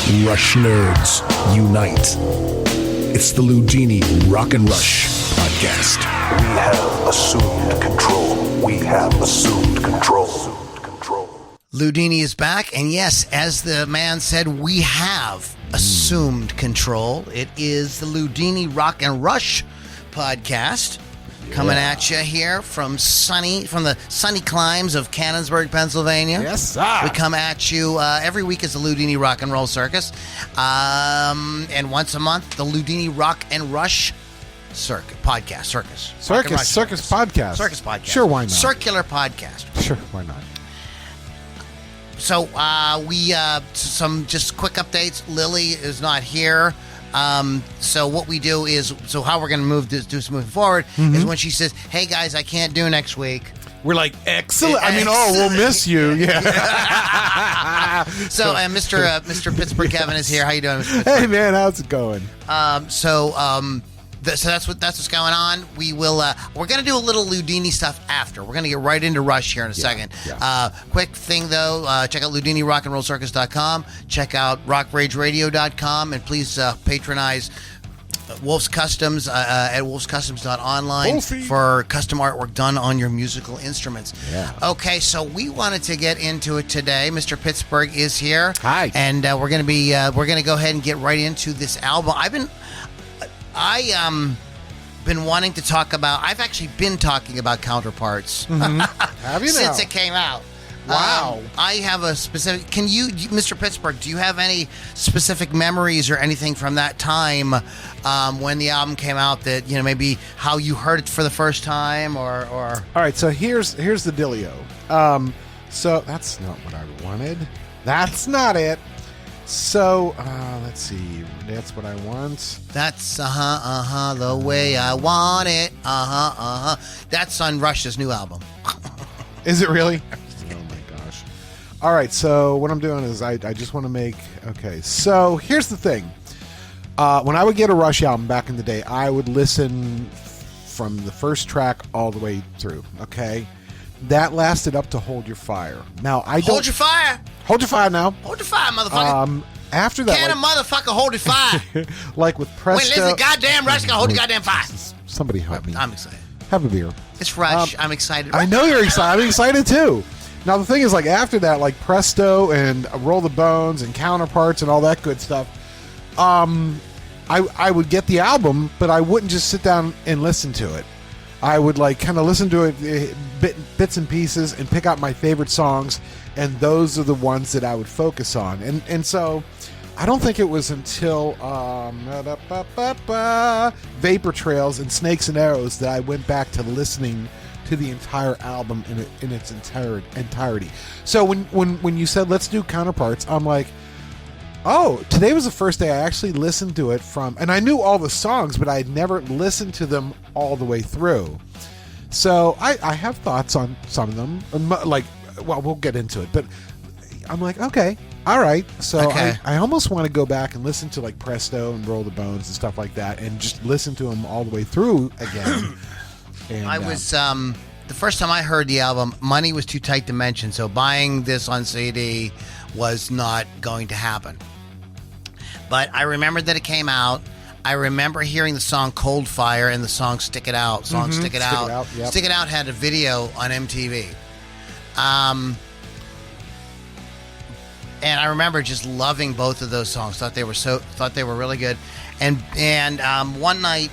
Rush nerds, unite. It's the Loudini Rock and Rush Podcast. We have assumed control. We have assumed control. Loudini is back, and yes, as the man said, we have assumed control. It is the Loudini Rock and Rush Podcast. Coming at you here from the sunny climes of Cannonsburg, Pennsylvania. Yes, sir. We come at you every week as the Loudini Rock and Roll Circus. And once a month, the Loudini Rock and Rush Podcast. Circus Podcast. Circus Podcast. Sure, why not? Circular Podcast. Sure, why not? So some just quick updates. Lily is not here. So what we do is, how we're going to do this moving forward is when she says, "Hey guys, I can't do next week." We're like, excellent. We'll miss you. Yeah. So Mr. Pittsburgh Kevin is here. How you doing, Mr. Pittsburgh? Hey man, how's it going? So that's what's going on. We're going to do a little Loudini stuff after. We're going to get right into Rush here in a second. Yeah. Quick thing though, check out LoudiniRockandRollCircus.com. Check out RockRageRadio.com, and please patronize Wolf's Customs at wolfscustoms.online for custom artwork done on your musical instruments. Yeah. Okay, so we wanted to get into it today. Mr. Pittsburgh is here. Hi. And we're going to go ahead and get right into this album. I've actually been talking about Counterparts Have you since now? it came out. Wow. I have a specific. Can you, Mr. Pittsburgh, do you have any specific memories or anything from that time when the album came out that, maybe how you heard it for the first time or? All right, so here's the dealio. So that's not what I wanted. That's not it. So, let's see. That's what I want. That's the way I want it. That's on Rush's new album. Is it really? Oh my gosh. All right, so what I'm doing is I just want to make... Okay, so here's the thing. When I would get a Rush album back in the day, I would listen from the first track all the way through, okay? That lasted up to Hold Your Fire. Now, Hold your fire. Hold your fire now. Hold your fire, motherfucker. After that... Can a motherfucker hold your fire? like with Presto... Wait, listen, goddamn Rush can hold your goddamn fire. Somebody help me. I'm excited. Have a beer. It's Rush. I'm excited. I know you're excited. I'm excited too. Now the thing is, like after that, like Presto and Roll the Bones and Counterparts and all that good stuff, I would get the album, but I wouldn't just sit down and listen to it. I would like kind of listen to it bits and pieces and pick out my favorite songs, and those are the ones that I would focus on. And so I don't think it was until Vapor Trails and Snakes and Arrows that I went back to listening to the entire album in its entirety. So when you said let's do Counterparts, I'm like, oh, today was the first day I actually listened to it from, and I knew all the songs, but I had never listened to them all the way through. So I have thoughts on some of them, we'll get into it, but I'm like, okay, all right. So okay. I almost want to go back and listen to like Presto and Roll the Bones and stuff like that, and just listen to them all the way through again. And, I was the first time I heard the album, money was too tight to mention, so buying this on CD was not going to happen. But I remember that it came out. I remember hearing the song Cold Fire and the song Stick It Out. Stick It Out. Yep. Stick It Out had a video on MTV. And I remember just loving both of those songs. Thought they were really good. And one night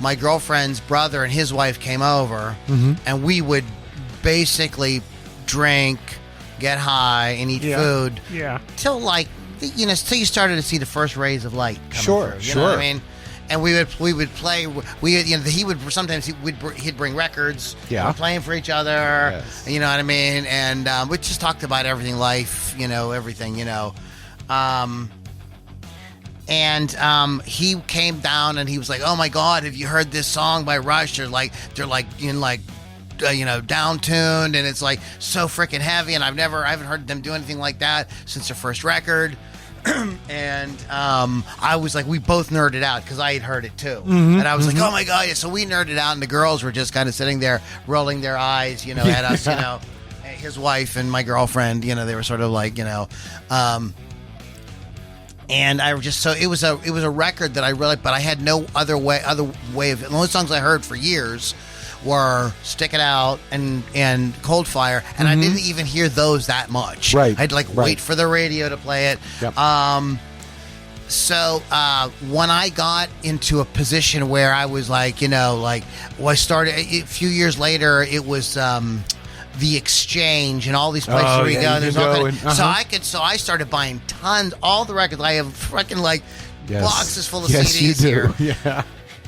my girlfriend's brother and his wife came over, and we would basically drink, get high, and eat food till till you started to see the first rays of light coming through. You know what I mean? And we would play. He'd bring records. Yeah, we're playing for each other. Yes. You know what I mean? And we just talked about everything, life. Everything. And he came down and he was like, "Oh my God, have you heard this song by Rush? They're down tuned, and it's like so freaking heavy. And I haven't heard them do anything like that since their first record." And I was like, we both nerded out because I had heard it too. And I was like, oh my God. Yeah. So we nerded out, and the girls were just kind of sitting there rolling their eyes, at us, his wife and my girlfriend, they were sort of like, And I just it was a record that I really, but I had no other way of it. The only songs I heard for years were Stick It Out and Cold Fire, and I didn't even hear those that much. Right. I'd wait for the radio to play it. Yep. So when I got into a position where I was I started a few years later. It was the Exchange and all these places where you go. There's all so I started buying tons, all the records. I have fucking boxes full of CDs here. Yeah.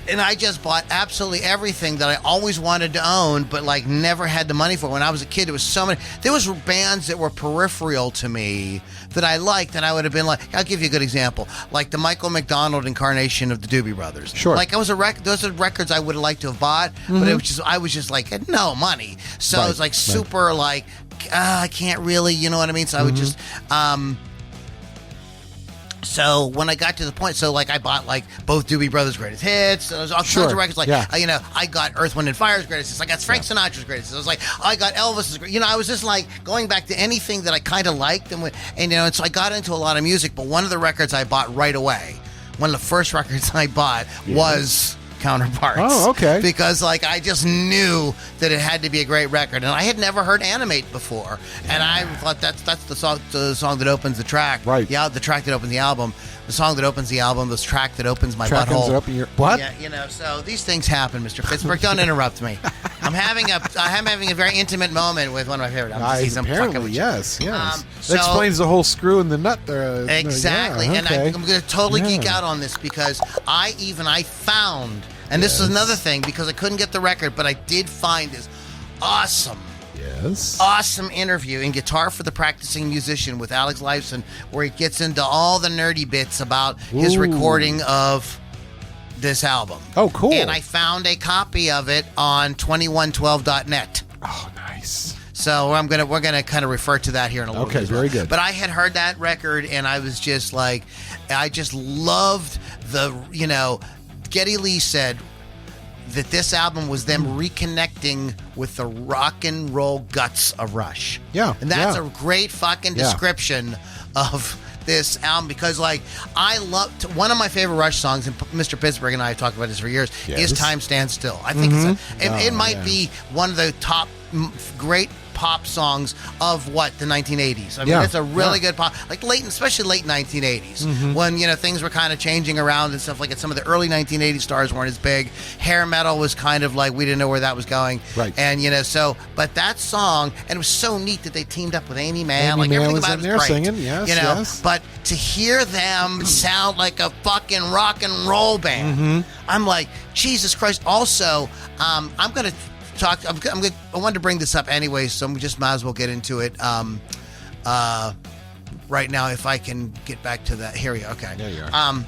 And I just bought absolutely everything that I always wanted to own, but never had the money for. When I was a kid, there was so many. There was bands that were peripheral to me that I liked, and I would have been I'll give you a good example, like the Michael McDonald incarnation of the Doobie Brothers. Sure. Those are records I would have liked to have bought, but I was just had no money, so it was super I can't really, you know what I mean? So I would just. So when I got to the point, I bought both Doobie Brothers' greatest hits. There was all kinds of records. I got Earth, Wind and Fire's greatest hits. I got Frank Sinatra's greatest hits. I was I got Elvis's. I was just going back to anything that I kind of liked, and so I got into a lot of music. But one of the records I bought right away, one of the first records I bought was Counterparts. Oh, okay. Because I just knew that it had to be a great record, and I had never heard Animate before, and I thought that's the song that opens the track. Right. Yeah, the track that opens the album, the song that opens the album, the track that opens my Track ends butthole. up in your what? Yeah, so these things happen, Mr. Pittsburgh. Don't interrupt me. I'm having a very intimate moment with one of my favorite albums. Apparently, yes. That so- explains the whole screw in the nut there. Exactly, Yeah, and okay. I'm going to totally geek out on this because I found, and this is another thing because I couldn't get the record, but I did find this awesome interview in Guitar for the Practicing Musician with Alex Lifeson, where he gets into all the nerdy bits about his recording of this album. Oh, cool. And I found a copy of it on 2112.net. Oh, nice. So we're gonna kind of refer to that here in a little bit. Okay, very good. But I had heard that record, and I was just I just loved Geddy Lee said that this album was them reconnecting with the rock and roll guts of Rush. Yeah, and that's a great fucking description of this album because I loved one of my favorite Rush songs, and Mr. Pittsburgh and I have talked about this for years, is Time Stands Still. I think it might be one of the top great pop songs of the 1980s. I mean, it's a really good pop, especially late 1980s when things were kind of changing around and stuff like that. Some of the early 1980s stars weren't as big. Hair metal was kind of we didn't know where that was going. Right. And but that song, and it was so neat that they teamed up with Amy Mann. Amy Mann everything was about in it there was great. singing. Yes. But to hear them sound like a fucking rock and roll band, I'm like, Jesus Christ. Also, I'm going to talk. I wanted to bring this up anyway, so we just might as well get into it right now. If I can get back to that. Here we go. Okay. There you are.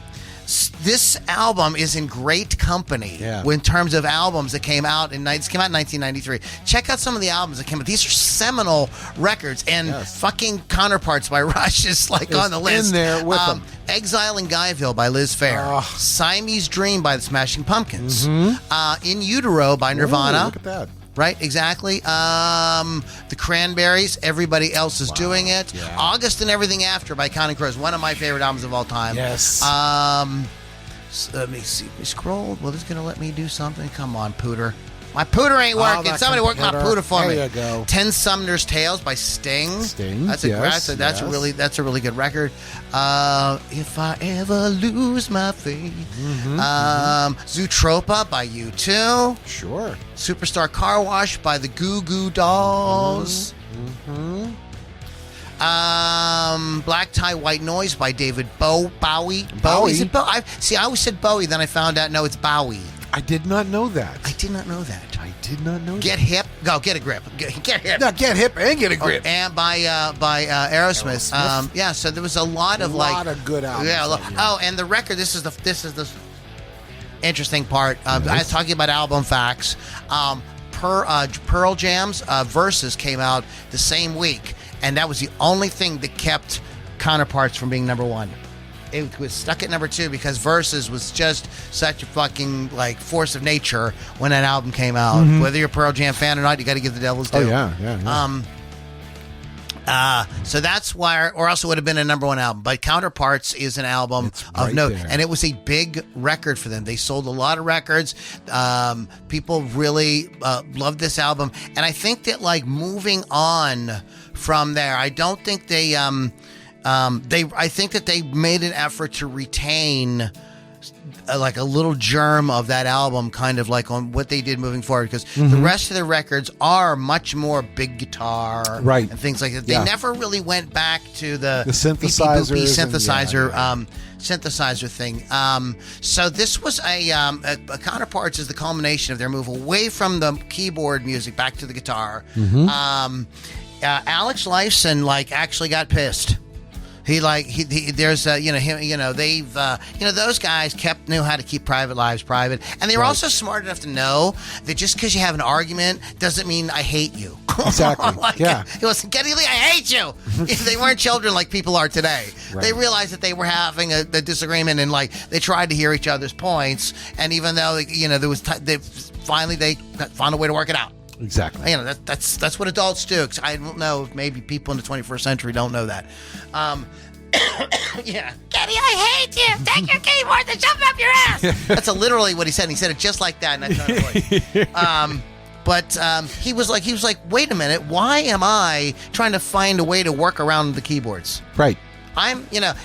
This album is in great company in terms of albums that came out in 1993. Check out some of the albums that came out. These are seminal records, and fucking Counterparts by Rush is on the list. In there with them. Exile in Guyville by Liz Phair. Siamese Dream by the Smashing Pumpkins. In Utero by Nirvana. Ooh, look at that. Right, exactly. The Cranberries, Everybody Else is Doing It. Yeah. August and Everything After by Counting Crows, one of my favorite albums of all time. Yes. So let me see. We scrolled. Well, it's going to let me do something. Come on, Pooter. My Pooter ain't working. Somebody work my Pooter for me. There you go. 10 Sumner's Tales by Sting. That's a really good record. If I ever lose my faith. Zootropa by U2. Sure. Superstar Car Wash by the Goo Goo Dolls. Black Tie White Noise by David Bowie. Is it Bowie? I always said Bowie, then I found out no, it's Bowie. I did not know that. I did not know that. Get that. Hip. Go, get a grip. Get hip. No, get hip and get a grip. And by Aerosmith. So there was a lot of good albums. Oh, and the record. This is the interesting part. I was talking about album facts. Pearl Jam's Versus came out the same week, and that was the only thing that kept Counterparts from being number one. It was stuck at number two because Versus was just such a fucking force of nature when that album came out. Whether you're a Pearl Jam fan or not, you got to give the Devil's due. Oh yeah. So that's why, or else it would have been a number one album. But Counterparts is an album of right note, there. and it was a big record for them. They sold a lot of records. People really loved this album, and I think that like moving on from there, I don't think they. I think that they made an effort to retain. Like a little germ of that album, kind of like on what they did moving forward, because the rest of the records are much more big guitar, Right. and things like that. Yeah. They never really went back to the synthesizers beepy-boopy and- synthesizer, yeah. synthesizer thing. So this was a Counterparts is the culmination of their move away from the keyboard music back to the guitar. Alex Lifeson actually got pissed. There's they've those guys knew how to keep private lives private, and they were also smart enough to know that just because you have an argument doesn't mean I hate you. Exactly. Yeah. It was Geddy Lee, I hate you. They weren't children like people are today. Right. They realized that they were having a disagreement, and they tried to hear each other's points, and even though there was they found a way to work it out. Exactly. That's what adults do. 'Cause I don't know if maybe people in the 21st century don't know that. Yeah. Geddy, I hate you. Take your keyboard and shove it up your ass. That's literally what he said. And he said it just like that. And he was like, wait a minute. Why am I trying to find a way to work around the keyboards? Right.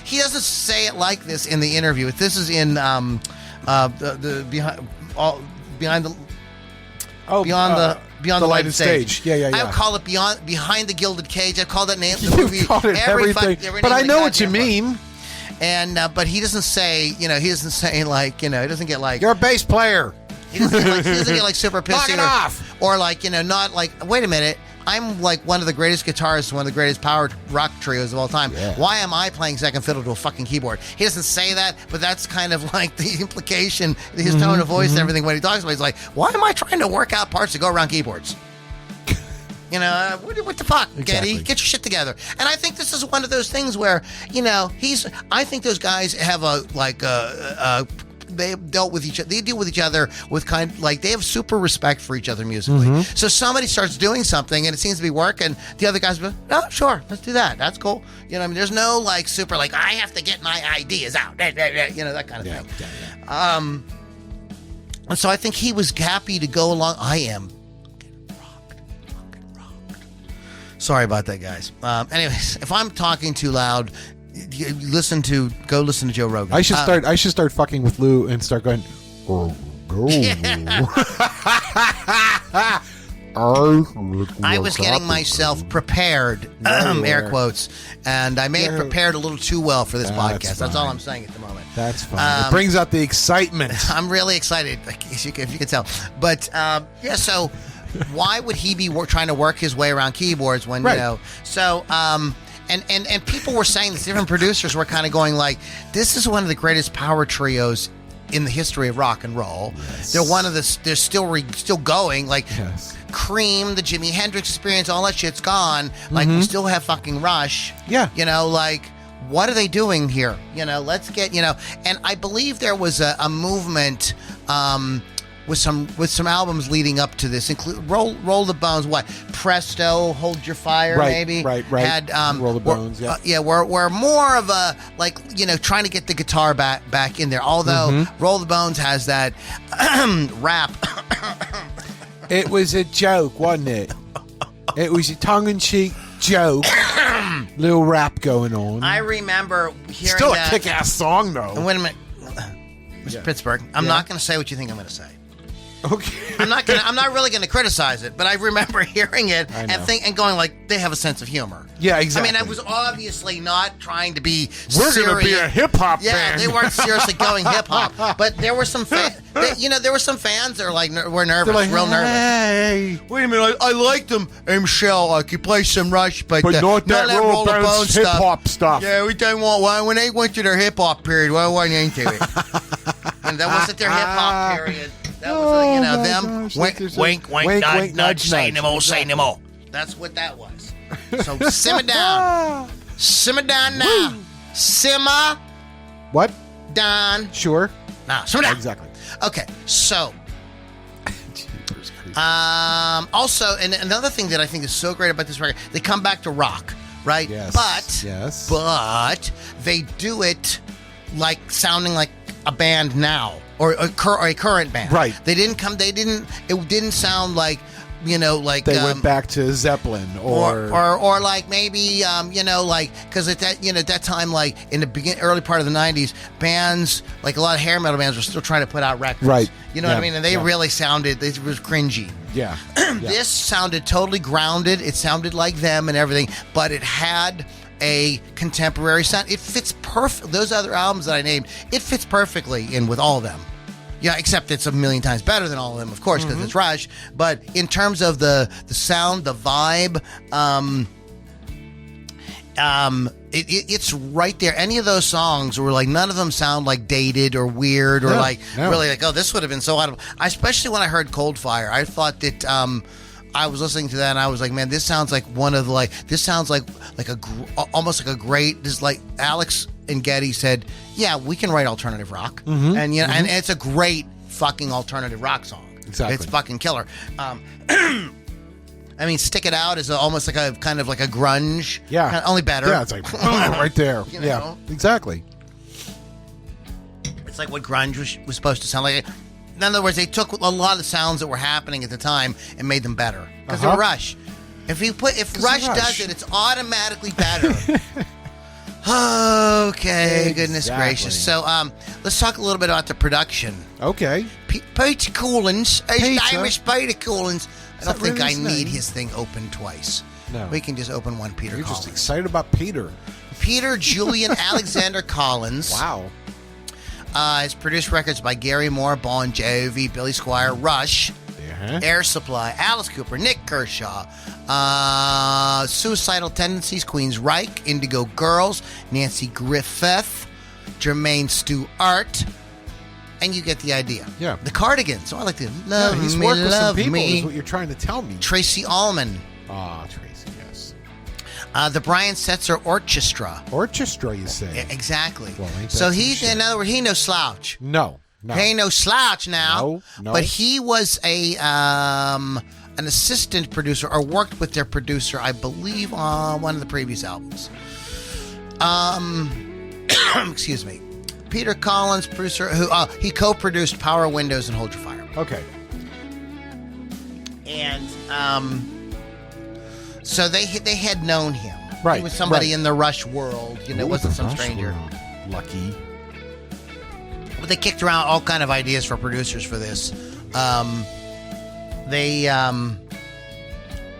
He doesn't say it like this in the interview. This is in behind the Beyond the Lighted Stage. Yeah. I would call it Behind the Gilded Cage. I call that name. The You movie called it everything, but I know what you goddamn mean. book. And but he doesn't say, he doesn't say he doesn't get like You're a bass player. he doesn't get like super pissy Knock it off. or not like, wait a minute. I'm like one of the greatest guitarists, one of the greatest power rock trios of all time. Yeah. Why am I playing second fiddle to a fucking keyboard? He doesn't say that, but that's kind of like the implication, his tone of voice and everything when he talks about it. He's like, why am I trying to work out parts to go around keyboards? What the fuck, Geddy? Exactly. Get your shit together. And I think this is one of those things where, I think those guys have they dealt with each other. They deal with each other with they have super respect for each other musically. So somebody starts doing something and it seems to be working. The other guys go, oh, sure, let's do that. That's cool. There's no super I have to get my ideas out. That kind of thing. Yeah. And so I think he was happy to go along. I am fucking rocked. Sorry about that, guys. Anyways, if I'm talking too loud, go listen to Joe Rogan. I should start fucking with Lou and start going. Oh, I was getting myself prepared, air quotes, and I may have prepared a little too well for this podcast. That's all I'm saying at the moment. That's fine. It brings out the excitement. I'm really excited, if you can tell. But so why would he be trying to work his way around keyboards when So. And people were saying this. Different producers were kind of going this is one of the greatest power trios in the history of rock and roll. Yes. They're still going. Yes. Cream, the Jimi Hendrix Experience, all that shit's gone. We still have fucking Rush. Yeah. What are they doing here? Let's get And I believe there was a movement. With some albums leading up to this, include Roll the Bones, Presto, Hold Your Fire, maybe. Right. Had Roll the Bones, we're more of a trying to get the guitar back in there. Although Roll the Bones has that rap. It was a joke, wasn't it? It was a tongue-in-cheek joke. Little rap going on. I remember hearing Still that. a kick-ass song, though. And wait a minute, Mr. Pittsburgh. I'm not going to say what you think I'm going to say. Okay. I'm not really going to criticize it, but I remember hearing it and going they have a sense of humor. Yeah, exactly. I mean, I was obviously not trying to be We're serious. going to be a hip-hop Yeah, band. they weren't seriously going hip-hop. But there were some there were some fans that were nervous, real nervous. Hey. Wait a minute, I liked them. Hey, Michelle, I could play some Rush, but not that Roll the Bones hip-hop stuff. Yeah, we don't want, when they went to their hip-hop period, I wasn't into it. And that wasn't their hip-hop period. That was, them. Gosh, wink, wink, nudge, say nudge. no more, say no more. That's what that was. So simmer down. Simmer down now. Simmer What? down. Sure. Now, simmer down. Exactly. Okay, so. Also, and another thing that I think is so great about this record, they come back to rock. right? Yes. But they do it like sounding like a band now or a current band. Right. It didn't sound like, like They went back to Zeppelin or like maybe because at that time, like in the early part of the 90s, bands like a lot of hair metal bands were still trying to put out records. Right. You know what I mean? And they really sounded, it was cringy. Yeah. This sounded totally grounded. It sounded like them and everything, but it had a contemporary sound. It fits perfect. Those other albums that I named, it fits perfectly in with all of them. Yeah, except it's a million times better than all of them, of course, because it's Rush. But in terms of the sound, the vibe, it's right there. Any of those songs were like, none of them sound like dated or weird or really like, oh, this would have been so out of. Especially when I heard Cold Fire, I thought that I was listening to that and I was like, man, this sounds like one of the this sounds like almost like a great. This is like Alex and Geddy said, yeah, we can write alternative rock, and and it's a great fucking alternative rock song. Exactly, it's fucking killer. I mean, Stick It Out is almost like a kind of like a grunge, only better. Yeah, it's like right there. Yeah, exactly. It's like what grunge was supposed to sound like. In other words, they took a lot of the sounds that were happening at the time and made them better because they were Rush. If Rush does it, it's automatically better. Okay, goodness gracious. So, let's talk a little bit about the production. Okay. Peter Collins, Irish Peter Collins. I don't think really I his need name? his thing open twice. No. We can just open one Peter You're Collins. just excited about Peter. Peter Julian Alexander Collins. Wow. Has produced records by Gary Moore, Bon Jovi, Billy Squier, Rush, Air Supply, Alice Cooper, Nick Kershaw, Suicidal Tendencies, Queensryche, Indigo Girls, Nancy Griffith, Jermaine Stewart, and you get the idea. Yeah. The Cardigans. Oh, I like to love he's me, worked with some love people, me. is what you're trying to tell me. Tracy Allman. Ah, Tracy, yes. The Brian Setzer Orchestra. Orchestra, you say? Exactly. Well, ain't that So some he, shit? in other words, he no slouch. No. He ain't no slouch now. No. But he was an assistant producer or worked with their producer, I believe, on one of the previous albums. Excuse me. Peter Collins, producer, who he co-produced Power Windows and Hold Your Fire. Okay. And so they had known him. Right. He was somebody right. in the Rush world. It wasn't some stranger. Lucky. But they kicked around all kind of ideas for producers for this. They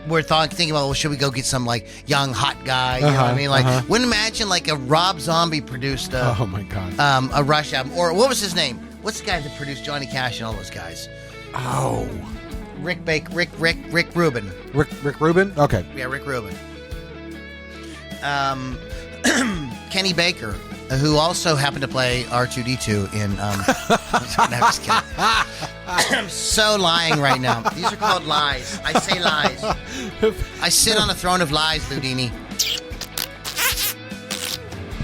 were thinking about, well, should we go get some like young hot guy? You know what I mean? Like, wouldn't imagine like a Rob Zombie produced oh my god, a Rush album, or what was his name? What's the guy that produced Johnny Cash and all those guys? Oh, Rick Rubin. Rick Rubin. Okay, Yeah, Rick Rubin. Kenny Baker, who also happened to play R2-D2 in. No, I'm just kidding. I'm so lying right now. These are called lies. I say lies. I sit on a throne of lies, Loudini.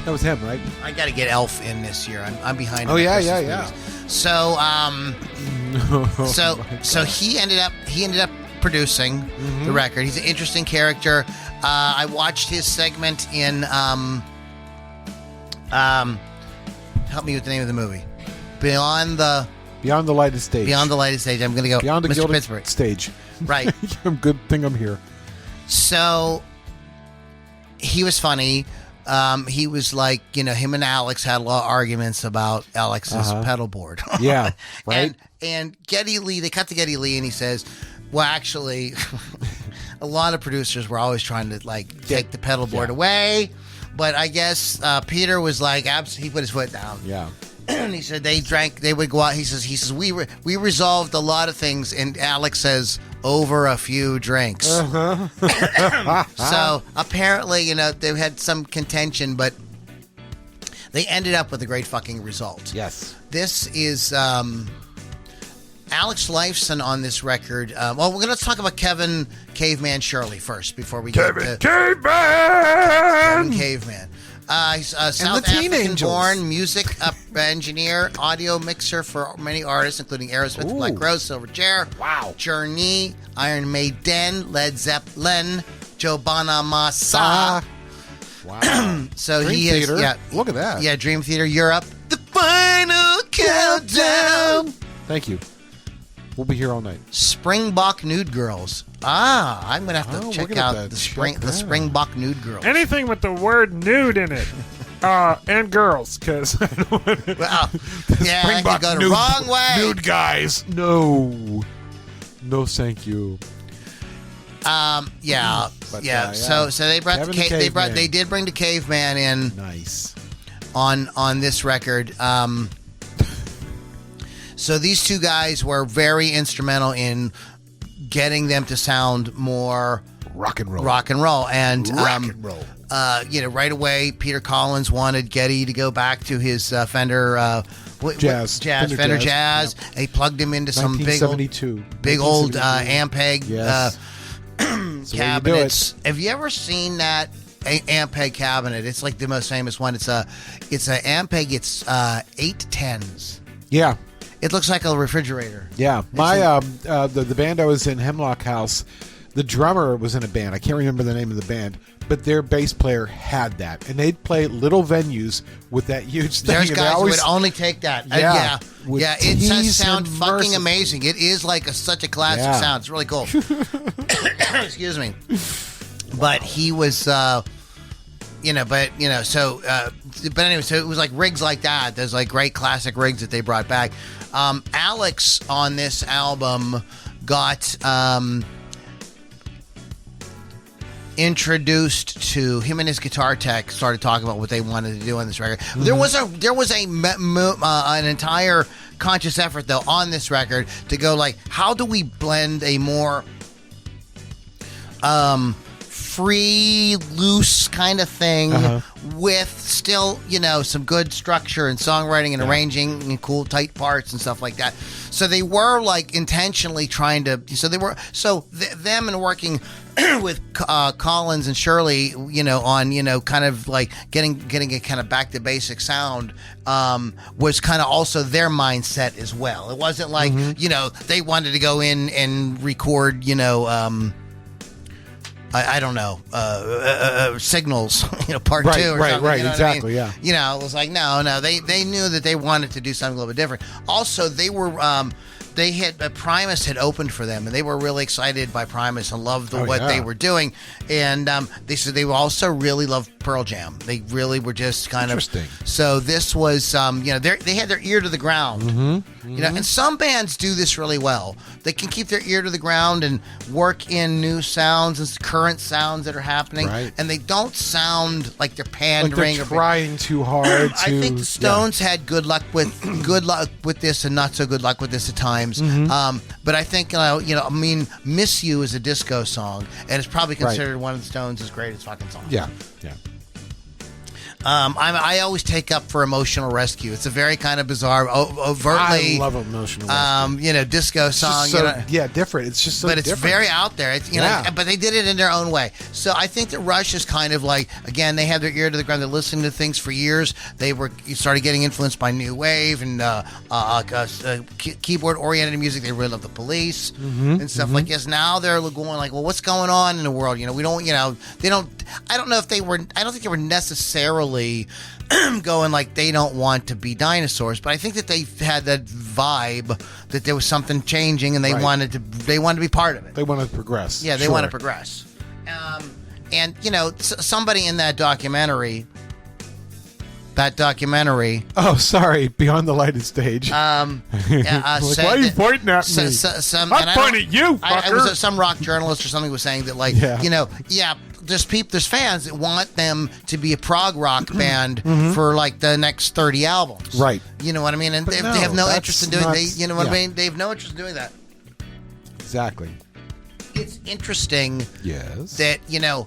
that was him, right? I got to get Elf in this year. I'm behind. Oh, on my yeah, Christmas yeah. movies. So he ended up producing the record. He's an interesting character. I watched his segment in help me with the name of the movie. Beyond the Lighted Stage. Beyond the Lighted Stage. I'm going to go Beyond the Mr. Gilded Pittsburgh. Stage. Right. Good thing I'm here. So he was funny. He was like, him and Alex had a lot of arguments about Alex's pedal board. Yeah, right. And Geddy Lee, they cut to Geddy Lee and he says, well, actually, a lot of producers were always trying to take the pedal board away. But I guess Peter was like, he put his foot down. Yeah. And he said they would go out. He says we resolved a lot of things. And Alex says, over a few drinks. So apparently, they had some contention, but they ended up with a great fucking result. Yes. This is Alex Lifeson on this record. Let's talk about Caveman Shirely first before we get to Caveman. Caveman. He's a South African-born music engineer, audio mixer for many artists, including Aerosmith, Black Rose, Silverchair, Journey, Iron Maiden, Led Zeppelin, Joe Bonamassa, Wow. So Dream he Theater. is. Yeah. Look at that. Yeah, Dream Theater Europe. The final countdown. Thank you. We'll be here all night. Springbok Nude Girls. I'm gonna have to Oh, we're check gonna out have to the check that out. Springbok Nude Girls. Anything with the word nude in it. And girls, because I don't want to. Well, yeah, I could go the wrong way. Nude guys. No. No, thank you. Yeah, But, yeah. yeah. So they brought Kevin the Caveman. they did bring the Caveman in Nice. on this record. So these two guys were very instrumental in getting them to sound more Rock and roll. and Rock and roll. Right away, Peter Collins wanted Geddy to go back to his Fender Jazz. Fender Jazz. Yep. He plugged him into some big old 1972. Ampeg Yes. cabinets. Have you ever seen that Ampeg cabinet? It's like the most famous one. It's a Ampeg. It's 810s. Yeah. It looks like a refrigerator. Yeah. My the band I was in, Hemlock House, the drummer was in a band. I can't remember the name of the band, but their bass player had that, and they'd play little venues with that huge thing. There's and guys they always, who would only take that. Yeah. With Yeah. It does tease sound and fucking mercilessly. amazing. It is like such a classic Yeah. sound. It's really cool. Excuse me. But he was, so anyway, so it was like rigs like that. There's like great classic rigs that they brought back. Alex on this album got introduced to him, and his guitar tech started talking about what they wanted to do on this record. Mm-hmm. There was an entire conscious effort though on this record to go like, how do we blend a more free, loose kind of thing with still, some good structure and songwriting and arranging and cool tight parts and stuff like that. So they were like intentionally trying to. Them and working with Collins and Shirely, on kind of like getting a kind of back to basic sound was kind of also their mindset as well. It wasn't like they wanted to go in and record I don't know, Signals, part two or something. Right, you know exactly, what I mean? It was like, no, they knew that they wanted to do something a little bit different. Also, they were, Primus had opened for them, and they were really excited by Primus and loved what they were doing. And they said they also really loved Pearl Jam. They really were just kind of. Interesting. So this was, they had their ear to the ground. And some bands do this really well. They can keep their ear to the ground and work in new sounds and current sounds that are happening, and they don't sound like they're pandering. Like they're trying too hard. I think the Stones had good luck with this and not so good luck with this at times. But I think "Miss You" is a disco song, and it's probably considered one of the Stones' greatest fucking songs. Yeah. I always take up for "Emotional Rescue." It's a very kind of bizarre, overtly. I love "Emotional Rescue." Disco song. Different. It's just so but it's different. very out there. It's, but they did it in their own way. So I think that Rush is kind of like, again, they have their ear to the ground. They're listening to things for years. You started getting influenced by new wave and keyboard-oriented music. They really love the Police and stuff like this. Now they're going like, well, what's going on in the world? We don't. They don't. I don't know if they were. I don't think they were necessarily going like they don't want to be dinosaurs, but I think that they had that vibe that there was something changing, and they wanted to be part of it. They want to progress. Yeah, they want to progress. And somebody in that documentary. Oh, sorry. Beyond the Lighted Stage. Why are you pointing at me? I'm pointing at you, fucker. It was some rock journalist or something was saying that, like, there's fans that want them to be a prog rock band for like the next 30 albums. Right. You know what I mean? And they have no interest in doing I mean? They have no interest in doing that. Exactly. It's interesting that,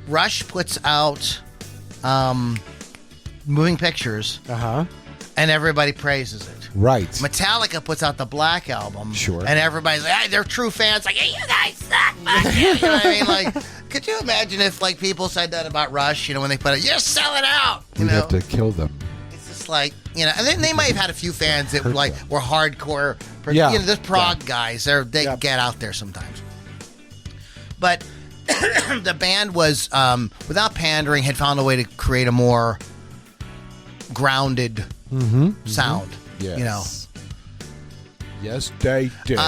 Rush puts out moving pictures. And everybody praises it. Right. Metallica puts out the Black Album. Sure. And everybody's like, hey, they're true fans. Like, hey, you guys suck. Fuck you. You know what I mean? Like, could you imagine if, like, people said that about Rush, when they put it, you're selling out. We'd have to kill them. It's just like, and then they might have had a few fans that, were hardcore. Yeah. The prog guys, they get out there sometimes. But the band was, without pandering, had found a way to create a more grounded sound. Yes. You know. Yes, they did.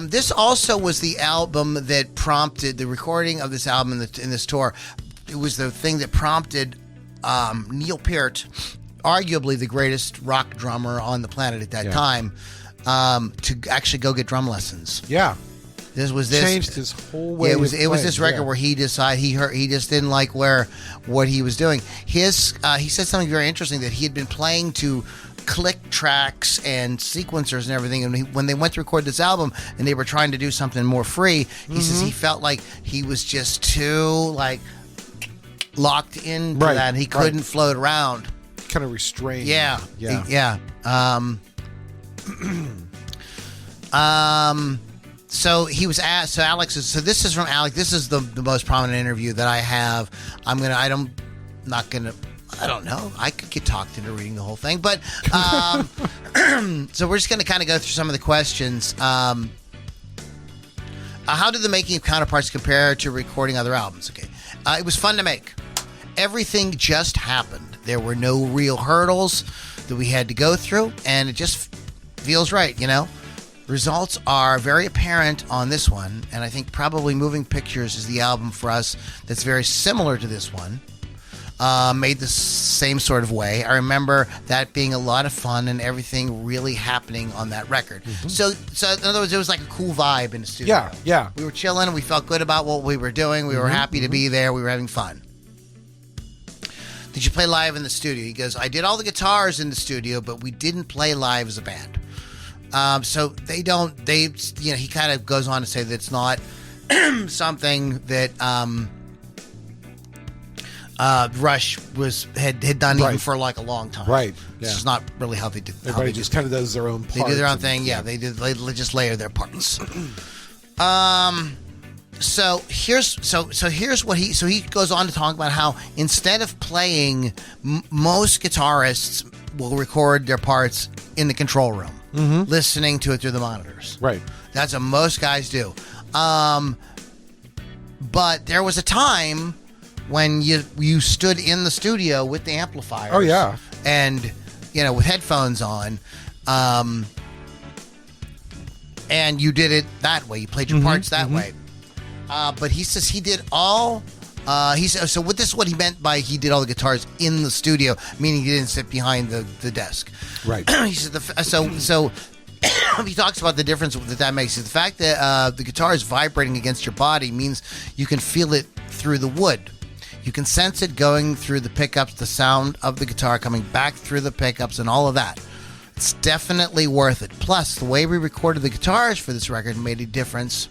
This also was the album that prompted the recording of this album in this tour. It was the thing that prompted Neil Peart, arguably the greatest rock drummer on the planet at that time, to actually go get drum lessons. Yeah. This changed his whole way. It was this record yeah. where he decided he just didn't like what he was doing. He said something very interesting, that he had been playing to click tracks and sequencers and everything, and when they went to record this album and they were trying to do something more free, he says he felt like he was just too like locked into that, and he couldn't float around. Kind of restrained. Yeah. So he was asked. So Alex is. So this is from Alex. This is the most prominent interview that I have. I don't know. I could get talked into reading the whole thing, but so we're just going to kind of go through some of the questions. How did the making of Counterparts compare to recording other albums? Okay, it was fun to make. Everything just happened. There were no real hurdles that we had to go through, and it just feels right, you know? Results are very apparent on this one, and I think probably Moving Pictures is the album for us that's very similar to this one. Made the same sort of way. I remember that being a lot of fun and everything really happening on that record. So in other words, it was like a cool vibe in the studio. Yeah. We were chilling, we felt good about what we were doing, we were happy to be there, we were having fun. Did you play live in the studio? He goes, I did all the guitars in the studio, but we didn't play live as a band. So he kind of goes on to say that it's not something that Rush had done even for like a long time. Right. This is not really how they did. Everybody just kind of does their own parts. They do their own thing. Yeah, they just layer their parts. So here's what he goes on to talk about how instead of playing, most guitarists will record their parts in the control room, listening to it through the monitors. Right. That's what most guys do. But there was a time when you stood in the studio with the amplifiers. Oh yeah. And with headphones on, and you did it that way. You played your parts that way. But he says he did all. He said so. This is what he meant by he did all the guitars in the studio, meaning he didn't sit behind the desk. Right. He said so. He talks about the difference that makes. The fact that the guitar is vibrating against your body means you can feel it through the wood. You can sense it going through the pickups, the sound of the guitar coming back through the pickups, and all of that. It's definitely worth it. Plus, the way we recorded the guitars for this record made a difference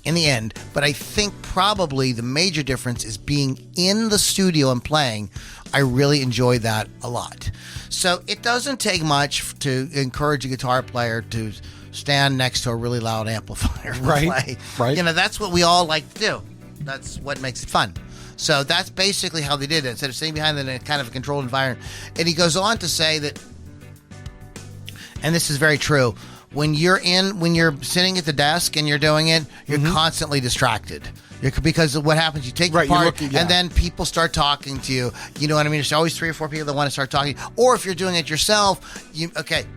in the end. But I think probably the major difference is being in the studio and playing. I really enjoyed that a lot. So it doesn't take much to encourage a guitar player to stand next to a really loud amplifier and play. Right. That's what we all like to do. That's what makes it fun. So that's basically how they did it. Instead of sitting behind it in a kind of a controlled environment. And he goes on to say that, and this is very true, when you're sitting at the desk and you're doing it, you're constantly distracted. Because what happens, you take the part, and then people start talking to you. You know what I mean? There's always 3 or 4 people that want to start talking. Or if you're doing it yourself,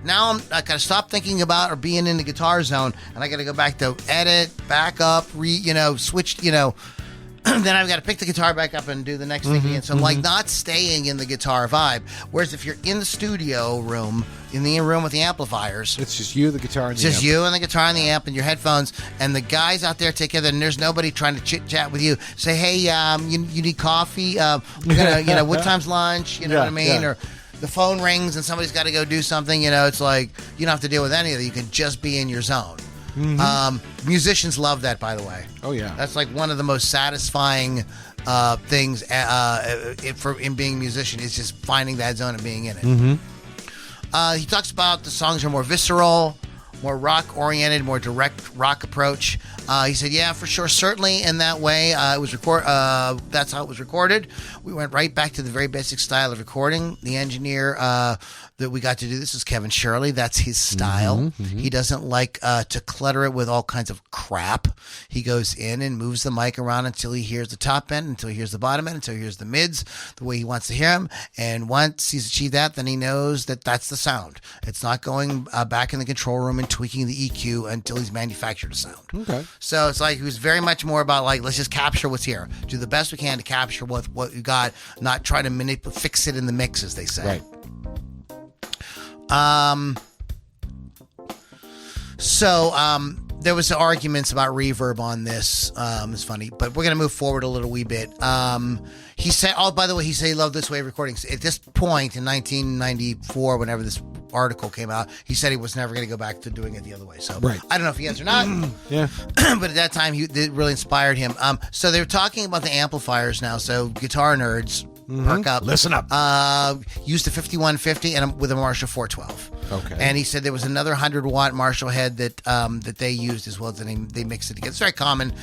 now I got to stop thinking about or being in the guitar zone, and I got to go back to edit, back up, switch, then I've got to pick the guitar back up and do the next thing again. So I'm like not staying in the guitar vibe. Whereas if you're in the studio room, in the room with the amplifiers, it's just you, the guitar, and the amp. Just you and the guitar and the amp and your headphones, and the guys out there together, and there's nobody trying to chit chat with you. Say, hey, you need coffee? We're gonna, what time's lunch? You know what I mean? Or the phone rings and somebody's got to go do something. It's like you don't have to deal with any of that. You can just be in your zone. Musicians love that, by the way. Oh yeah, that's like one of the most satisfying things in being a musician is just finding that zone and being in it. He talks about the songs are more visceral, more rock-oriented, more direct rock approach. He said, yeah, for sure, certainly in that way. It was that's how it was recorded. We went right back to the very basic style of recording. The engineer that we got to do this is Kevin Shirely. That's his style. He doesn't like to clutter it with all kinds of crap. He goes in and moves the mic around until he hears the top end, until he hears the bottom end, until he hears the mids, the way he wants to hear them. And once he's achieved that, then he knows that that's the sound. It's not going back in the control room and tweaking the EQ until he's manufactured a sound. Okay. So it's like he was very much more about like, let's just capture what's here. Do the best we can to capture what you got, not try to fix it in the mix, as they say. Right. There was arguments about reverb on this. It's funny, but we're going to move forward a little wee bit. He said, oh, by the way, he said he loved this way of recording. At this point in 1994, whenever this article came out, he said he was never going to go back to doing it the other way. So right. I don't know if he has or not. Yeah. But at that time, it really inspired him. So they were talking about the amplifiers now. So guitar nerds, perk up. Listen up. Used a 5150 and with a Marshall 412. Okay. And he said there was another 100-watt Marshall head that they used as well. They mixed it together. It's very common.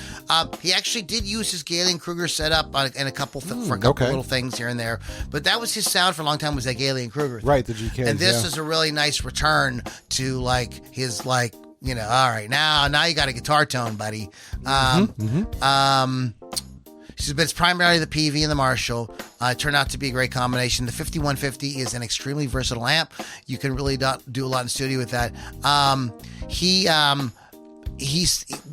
He actually did use his Galen Kruger setup in a couple for a couple little things here and there. But that was his sound for a long time, was that Galen Kruger thing. Right, the GK. And this is a really nice return to like his like, you know, all right, now you got a guitar tone, buddy. She says, but it's primarily the Peavey and the Marshall. It turned out to be a great combination. The 5150 is an extremely versatile amp. You can really do a lot in studio with that.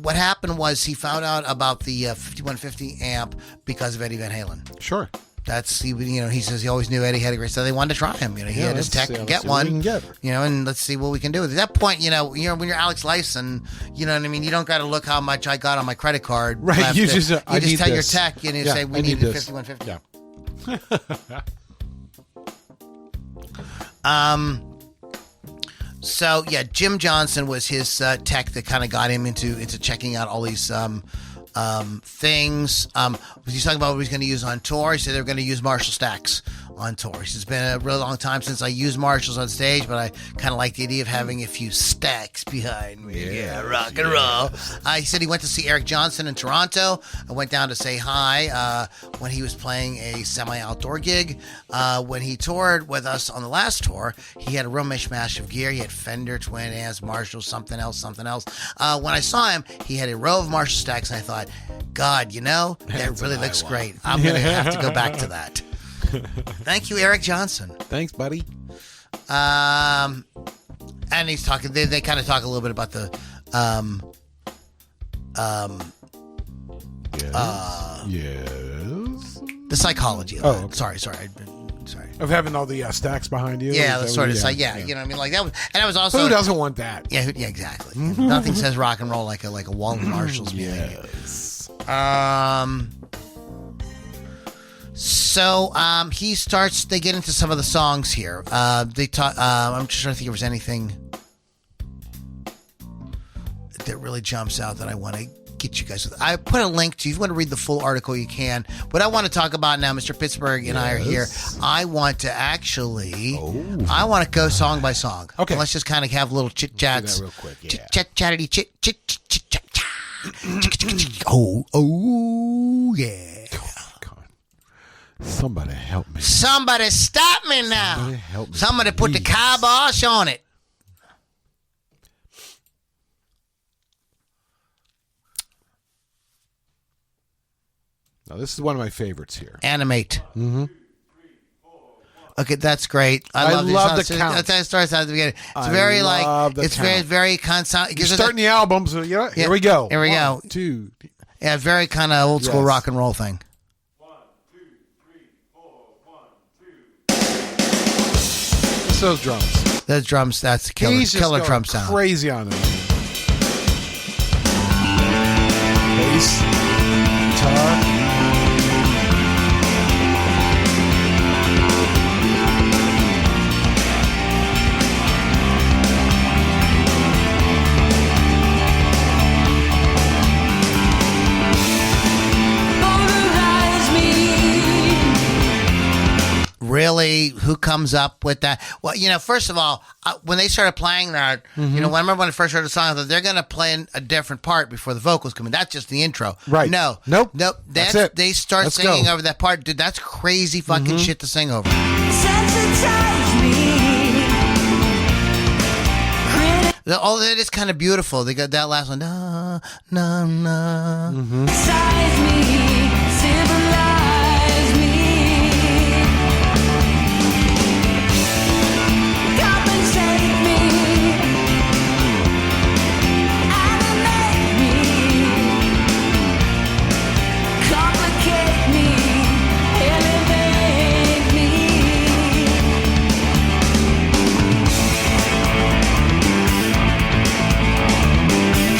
What happened was he found out about the 5150 amp because of Eddie Van Halen. Sure. He says he always knew Eddie had a great style. They wanted to try him. He had his tech get one. And let's see what we can do. At that point, when you're Alex Lyson, you know what I mean. You don't got to look how much I got on my credit card. Right. You just tell your tech and you say we need a 5150. Yeah. So yeah, Jim Johnson was his tech that kind of got him into checking out all these things. He's talking about what he's going to use on tour. He said they're going to use Marshall stacks on tour. He says, it's been a really long time since I used Marshalls on stage, but I kind of like the idea of having a few stacks behind me. Yeah, rock and roll. He said he went to see Eric Johnson in Toronto. I went down to say hi when he was playing a semi-outdoor gig. When he toured with us on the last tour, he had a real mishmash of gear. He had Fender, Twin Amps, Marshall, something else. When I saw him, he had a row of Marshall stacks, and I thought, God, that really looks great. I'm going to have to go back to that. Thank you, Eric Johnson. Thanks, buddy. And he's talking. They kind of talk a little bit about the the psychology of it. Okay. Sorry. Of having all the stacks behind you. Yeah, that's sort of like you know what I mean, like that was, and it was also who doesn't want that? Yeah, exactly. Nothing says rock and roll like a Walton Marshall's music. Yes. So he starts. They get into some of the songs here. They talk. I'm just trying to think if there's anything that really jumps out that I want to get you guys with. I put a link to. If you want to read the full article, you can. What I want to talk about now, Mr. Pittsburgh and I are here. I want to actually. I want to go song by song. Okay. And let's just kind of have little chit chats. Real quick. Yeah. Chit chatty chit. Oh yeah. Somebody help me. Somebody stop me now. Somebody help me. Somebody put the kibosh on it. Now, this is one of my favorites here. Animate. Mm-hmm. Okay, that's great. I love the count. That starts out at the beginning. It's very very constant. You're starting the album, so here we go. Here we go. 1, 2. Yeah, very kind of old school rock and roll thing. 1, 2, 3, 4, 1, 2. It's those drums. Those drums. That's killer. He's Killer just drum going sound. crazy on them. Bass, guitar. Really, who comes up with that? Well, first of all, when they started playing that, I remember when I first heard the song, I thought they're going to play a different part before the vocals come in. That's just the intro. Right. No. Nope. That's it. They start Let's singing go. over that part. Dude, that's crazy fucking shit to sing over. Sensitize me. Oh, that is kind of beautiful. They got that last one. Na, na, na. Size me, civilize me. Compensate me. Animate me. Complicate me. Elevate me.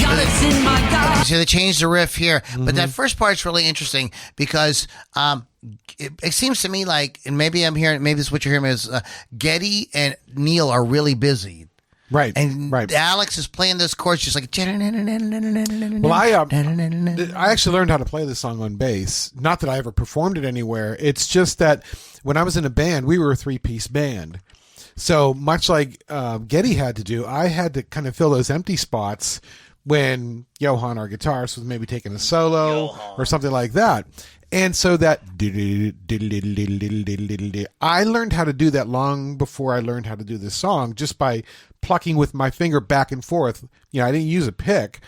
Colors in my God. So they changed the riff here, but that first part's really interesting because it seems to me like, and maybe I'm hearing, maybe this is what you're hearing is Geddy and Neil are really busy. Right. And right. Alex is playing those chords just like. Well, I actually learned how to play this song on bass. Not that I ever performed it anywhere. It's just that when I was in a band, we were a 3-piece band. So much like Geddy had to do, I had to kind of fill those empty spots when Johan, our guitarist, was maybe taking a solo or something like that. And so that I learned how to do that long before I learned how to do this song, just by plucking with my finger back and forth. I didn't use a pick.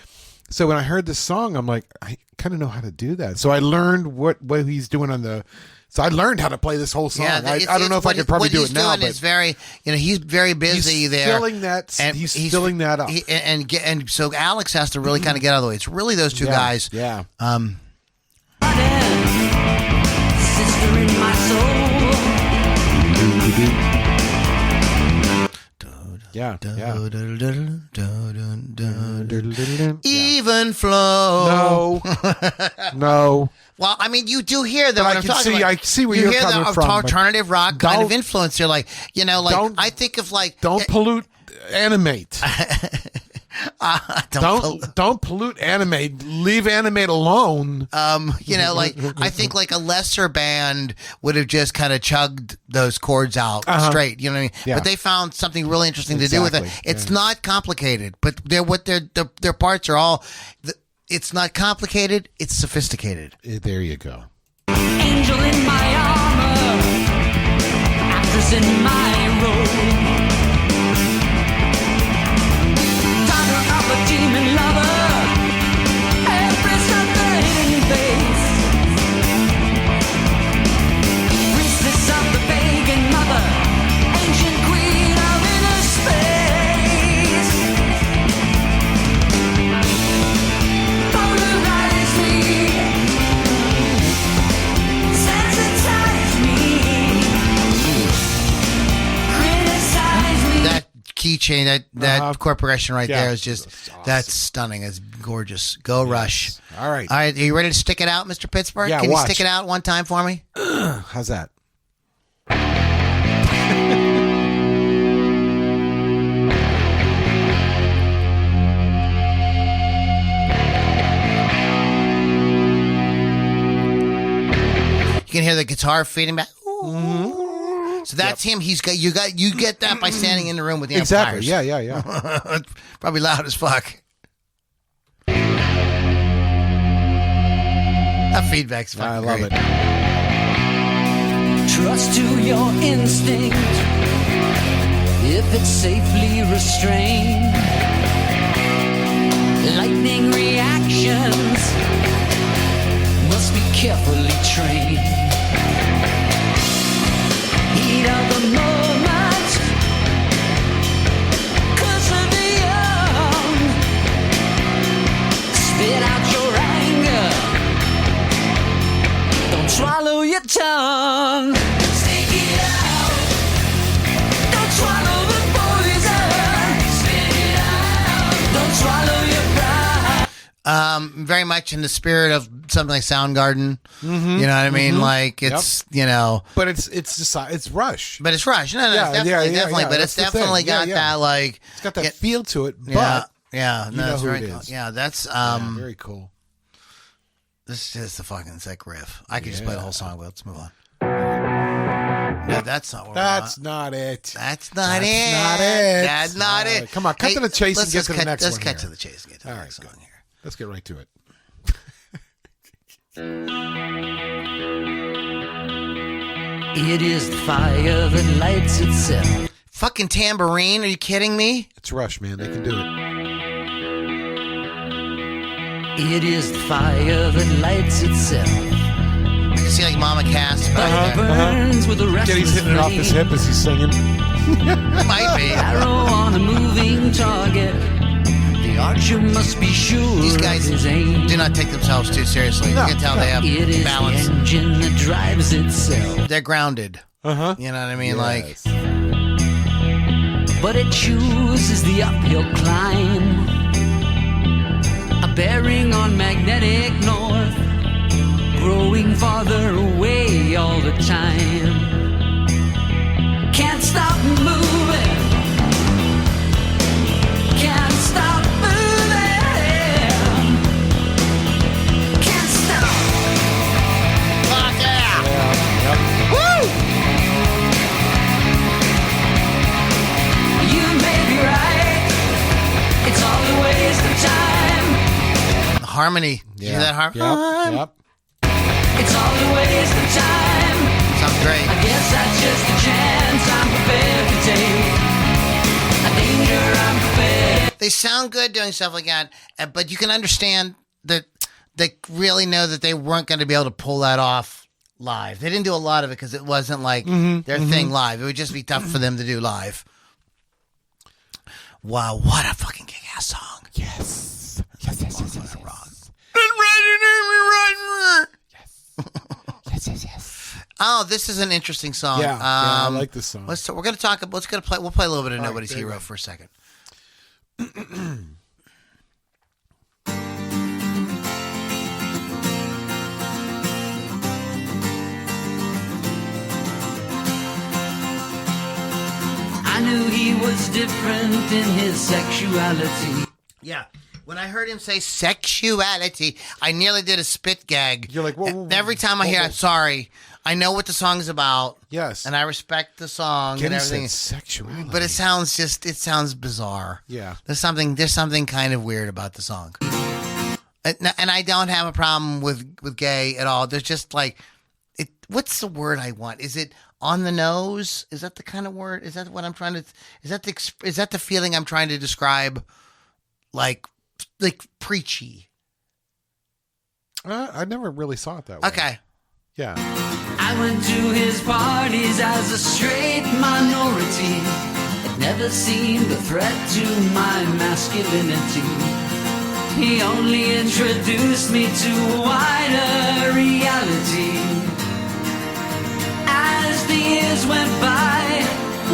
So when I heard this song, I'm like, I kind of know how to do that. So I learned what he's doing on the. So I learned how to play this whole song. I don't know if I could probably do it now. What he's doing is very, he's very busy he's there. Filling that, and he's filling that up. And so Alex has to really kind of get out of the way. It's really those two guys. Yeah. Sister in my soul. Yeah. Even flow. No. Well, I mean, you do hear them. But What I'm talking about. I see where you you're hear coming the from. alternative rock kind of Don't- influence. You're like, I think of like. Don't pollute Animate. Don't Don't pollute Animate. Leave Animate alone. like I think like a lesser band would have just kind of chugged those chords out straight. You know what I mean? Yeah. But they found something really interesting to do with it. Exactly. It's not complicated, but their parts are all. It's not complicated. It's sophisticated. There you go. Angel in my armor. Actress in my role. Daughter of a demon lover. Empress of the hidden face. Priestess of the pagan mother. Ancient queen of inner space. Polarize me. Sensitize me. Criticize me. That keychain, that chord progression right Yeah. there is just That's awesome. that's stunning. It's gorgeous. Go Rush. All right. All right, are you ready to stick it out, Mr. Pittsburgh? Yeah, Can watch. you stick it out one time for me? How's that? You can hear the guitar feeding back. So that's him. You get that by standing in the room with the Exactly. amplifiers. Yeah. Probably loud as fuck. That feedback's fucking I love great. it. Trust to your instinct if it's safely restrained. Lightning reactions must be carefully trained. Heat of the moment, curse of the young. Spit out your anger. Don't swallow your tongue. Stick it out. Don't swallow the poison. Spit it out. Don't swallow your pride. Very much in the spirit of something like Soundgarden. You know what I mean? Like it's But it's Rush. but it's Rush. No, Yeah, it's definitely. yeah, But it's that's the definitely thing. Yeah, got yeah. that like. It's got that feel to it. Yeah, But yeah. you No, know it's who very it cool. is. Yeah, that's very cool. This is just a fucking sick riff. I could just play the whole song, but let's move on. No, that's not what That's not it. That's not That's it. not it. That's not it. Come on, cut to the chase and get to the next Let's one cut here. to the chase and get to the next good. song here. Let's get right to it. It is the fire that lights itself. Fucking tambourine? Are you kidding me? It's Rush, man. They can do it. It is the fire that lights itself. I can see like Mama Cass back there. Burns with a restless Geddy's hitting it off his flame. hip as he's singing. Might be. Arrow on a moving target. The archer must be sure These guys of his aim. do not take themselves too seriously. No, you can tell no. they have It is balance. the engine that drives itself. They're grounded. Uh-huh. You know what I mean? Like, But it chooses the uphill climb. A bearing on magnetic north. Growing farther away all the time. Can't stop moving. Can't stop moving. Can't stop. fuck yeah! Yep. Woo! You may be right. It's all a waste of time. The harmony. Did you hear that harmony? Yep. It's all a waste of time. Sounds great. I guess that's just a chance I'm prepared to take. A danger I'm prepared. They sound good doing stuff like that, but you can understand that they really know that they weren't going to be able to pull that off live. They didn't do a lot of it because it wasn't like their thing live. It would just be tough for them to do live. Wow, what a fucking kick-ass song. Yes. Yes. Oh, this is an interesting song. Yeah, I like this song. We'll play a little bit of Nobody's Hero for a second. I knew he was different in his sexuality. Yeah. When I heard him say sexuality, I nearly did a spit gag. You're like, whoa, Every time I hear whoa. I'm sorry. I know what the song's about. Yes. And I respect the song Geddy and everything. said sexuality. But it sounds bizarre. Yeah. There's something kind of weird about the song. And I don't have a problem with gay at all. There's just like, what's the word I want? Is it on the nose? Is that the kind of word? Is that what I'm trying to, is that the feeling I'm trying to describe? Like preachy. I never really saw it that way. Okay. Yeah. I went to his parties as a straight minority. It never seemed a threat to my masculinity. He only introduced me to a wider reality. As the years went by,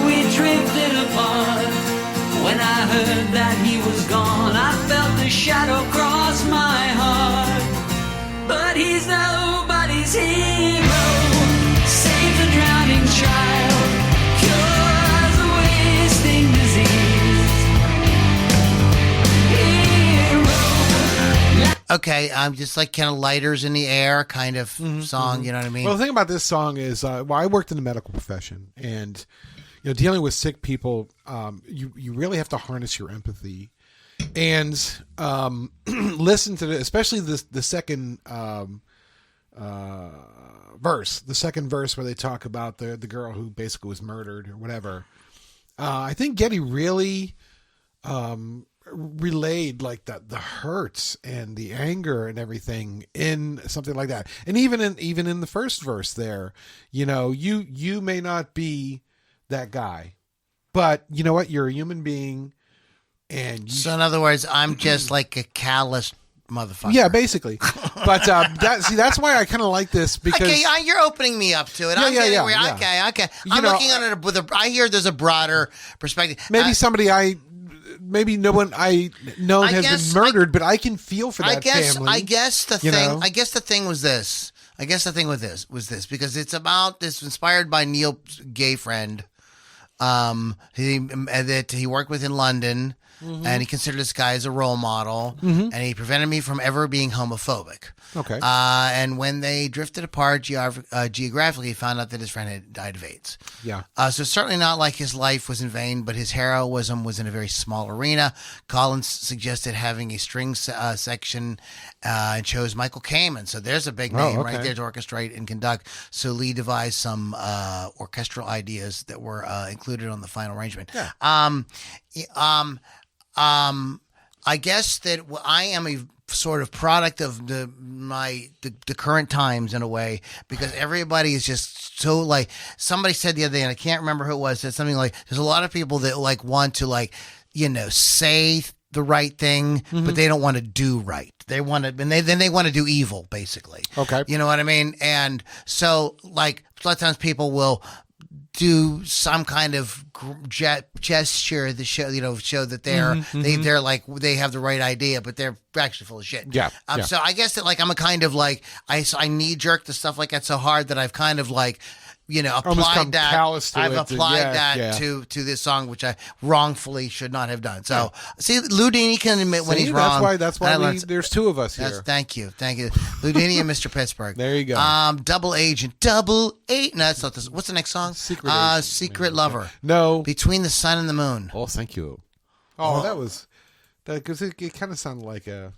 we drifted apart. When I heard that he was gone, I felt the shadow cross my heart. But he's nobody's hero. Saves a drowning child. Cures a wasting disease. Hero. Okay, I'm just like kind of lighters in the air kind of song, you know what I mean? Well, the thing about this song is, I worked in the medical profession, and dealing with sick people, you really have to harness your empathy and listen to especially the second verse, where they talk about the girl who basically was murdered or whatever. I think Geddy really relayed like the hurts and the anger and everything in something like that. And even in the first verse there, you may not be that guy, but you know what? You're a human being, and So in other words, I'm just like a callous motherfucker. yeah, basically. But that's why I kind of like this because Okay, you're opening me up to it. Yeah, I'm getting yeah, where, yeah. okay. I'm looking at it with I hear there's a broader perspective. maybe maybe no one I know I has guess- been murdered, but I can feel for that family. I guess the you thing. know? I guess the thing was this. Was this because it's inspired by Neil's gay friend, that he worked with in London, and he considered this guy as a role model, and he prevented me from ever being homophobic. Okay. And when they drifted apart geographically, he found out that his friend had died of AIDS. Yeah. So certainly not like his life was in vain, but his heroism was in a very small arena. Collins suggested having a string section and chose Michael Caveman. So there's a big name right there to orchestrate and conduct. So Lee devised some orchestral ideas that were included on the final arrangement. Yeah. I guess that I am a sort of product of the current times in a way, because everybody is just so like, somebody said the other day, and I can't remember who it was, said something like, there's a lot of people that like want to like, say the right thing, but they don't want to do right. They want to, and then they want to do evil, basically. Okay. You know what I mean? And so like a lot of times people will do some kind of gesture to show, show that they're like, they have the right idea, but they're actually full of shit. Yeah. So I guess that like, I'm a kind of like, I knee jerk the stuff like that so hard that I've kind of like, applied that. I've applied that to this song, which I wrongfully should not have done. So see, Loudini can admit when he's wrong. That's why there's two of us here. Thank you, Loudini and Mr. Pittsburgh. There you go. Double Agent. No, that's not this. What's the next song? Secret Lover. No. Between the Sun and the Moon. Oh, thank you. Oh, that was that, because it kind of sounded like a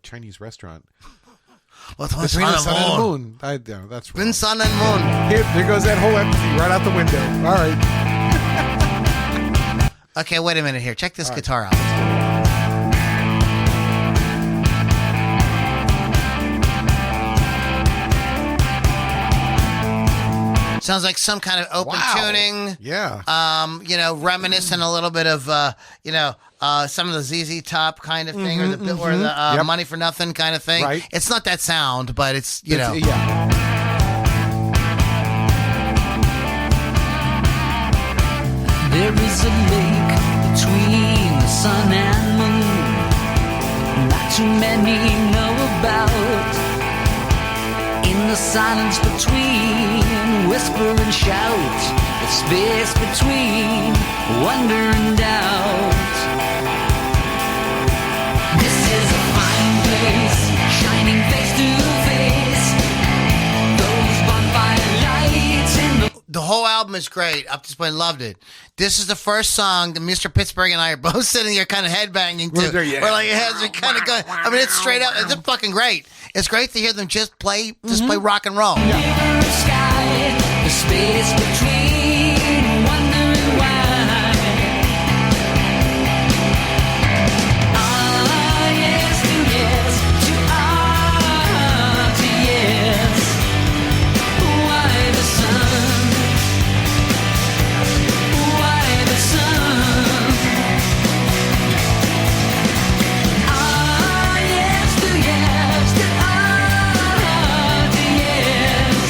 Chinese restaurant. Between the sun and the moon. That's wrong. Between sun and moon. There goes that whole empathy right out the window. All right. Okay, wait a minute here. Check this guitar out. Sounds like some kind of open tuning. Yeah. Reminiscent a little bit of, some of the ZZ Top kind of thing, or the Money for Nothing kind of thing. Right. It's not that sound, but it's, Yeah. There is a lake between the sun and moon, not too many know about. In the silence between whisper and shout, the space between wonder and doubt. This is a fine place, shining face to face. Those bonfire lights in the whole album is great. Up to this point, loved it. This is the first song that Mr. Pittsburgh and I are both sitting here kind of headbanging to. We're like, your heads are kind of going. I mean, it's straight up. It's fucking great. It's great to hear them just play rock and roll. the sky, the space between, wondering why. Yes to yes, to yes. Why the sun? Why the sun? Yes to yes, to yes.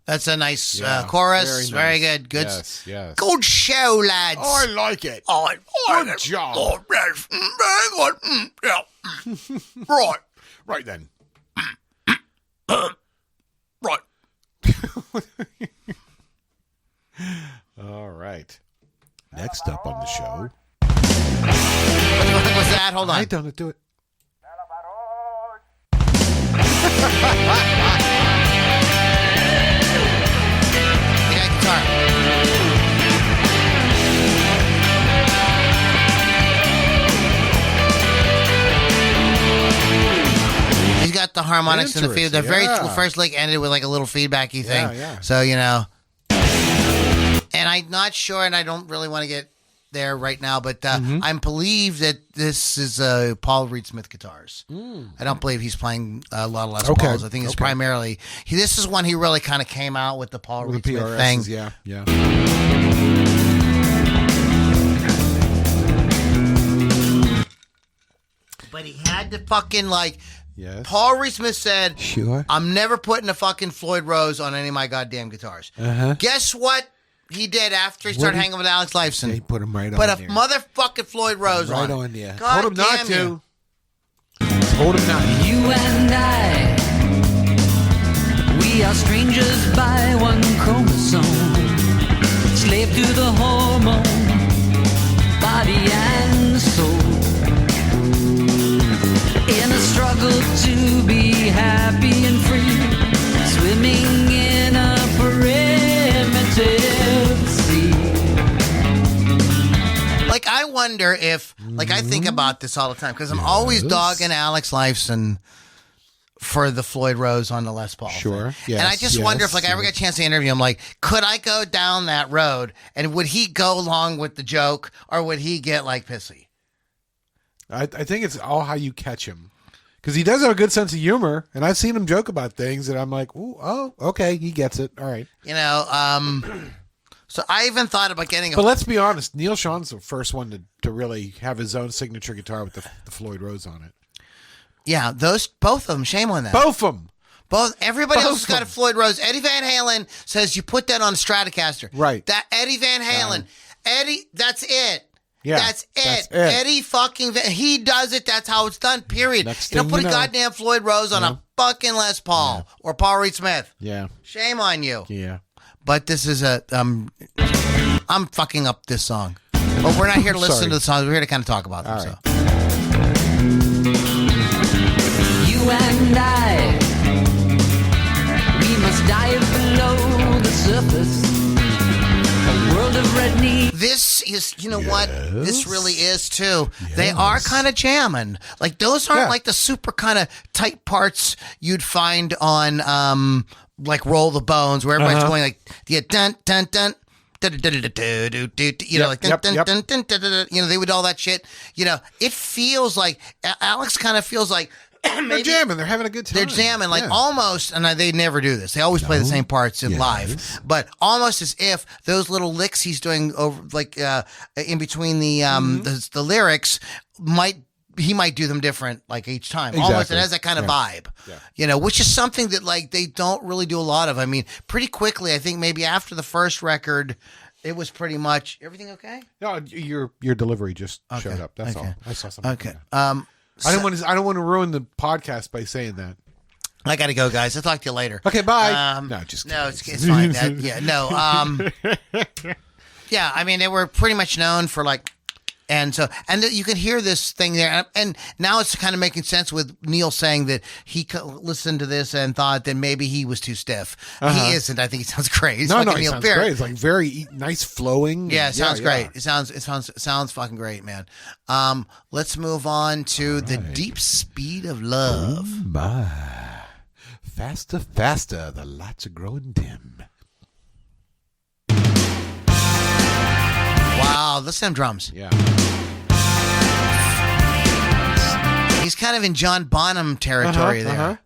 That's a nice chorus. Very good. Good. Yes. Good show, lads. I like it. Good job. Oh, yes. Very good. Yeah. Right. Right then. Right. All right. Next up on the show. What was that? Hold on. I don't do it. Yeah, guitar. He's got the harmonics in the field. The very first lick ended with like a little feedbacky thing. Yeah. So, and I'm not sure, and I don't really want to get there right now, but I believe that this is Paul Reed Smith guitars. I don't believe he's playing a lot of Les Pauls. I think it's primarily this is when he really kind of came out with the Paul Reed Smith thing. Yeah. But he had to fucking Yes. Paul Reed Smith said, Sure. I'm never putting a fucking Floyd Rose on any of my goddamn guitars. Guess what he did after he started hanging with Alex Lifeson? He put him right Put on a there. motherfucking Floyd Rose Right on. on there. God Told him not damn to. you. Told him not to. You and I, we are strangers by one chromosome. slave to the hormone, body and soul. In a struggle to be happy and free, swimming in a primitive sea. Like, I wonder if, like, I think about this all the time because I'm always dogging Alex Lifeson for the Floyd Rose on the Les Paul. Sure. thing. Yes, and I just wonder if, like, I ever get a chance to interview him, like, could I go down that road and would he go along with the joke or would he get, like, pissy? I think it's all how you catch him. Because he does have a good sense of humor, and I've seen him joke about things, and I'm like, ooh, oh, okay, he gets it. All right. You know, so I even thought about getting a... But let's be honest, Neil Sean's the first one to really have his own signature guitar with the Floyd Rose on it. Yeah, both of them, shame on that. Both of them. Everybody else has Both got a of 'em. Floyd Rose. Eddie Van Halen says you put that on a Stratocaster. Right. That Eddie Van Halen. Eddie, that's it. Yeah, That's it. that's it. Eddie fucking he does it. That's how it's done, period. Next You don't thing put you a know. goddamn Floyd Rose on a fucking Les Paul or Paul Reed Smith. Yeah. Shame on you. Yeah. But this is I'm fucking up this song. But we're not here to listen Sorry. to the songs. We're here to kind of talk about them. All So. right. You and I, we must dive below the surface. A world of red need. This is, you know what? This really is too. They are kind of jamming. Like those aren't Yeah. like the super kind of tight parts you'd find on like Roll the Bones, where everybody's going like dun dun dun. You know, like dun, Yep, dun, yep. dun, dun, dun, dun, dun, you know, they would all that shit. You know, it feels like Alex kind of feels like They're jamming. They're having a good time. they're jamming, like Yeah. almost, and they never do this. They always play the same parts in live, but almost as if those little licks he's doing over, like in between the lyrics, he might do them different, like each time. Almost, Exactly. it has that kind of vibe, Yeah. you know, which is something that like they don't really do a lot of. I mean, pretty quickly, I think maybe after the first record, it was pretty much everything okay. No, your delivery just showed up. That's Okay. all. I saw something. Okay. Yeah. I don't want to ruin the podcast by saying that. I got to go, guys. I'll talk to you later. Okay, bye. No, just no, kidding. it's fine. Yeah, I mean, they were pretty much known for like, and you can hear this thing there, and now it's kind of making sense with Neil saying that he listened to this and thought that maybe he was too stiff. He isn't. I think he sounds great. He's No, fucking it Neil sounds Peart. great. It's like very nice flowing. Yeah, it sounds great. It sounds fucking great, man. Let's move on to the deep speed of love. Bye. Faster, faster. The lights are growing dim. Wow, listen to them drums. Yeah. He's kind of in John Bonham territory there.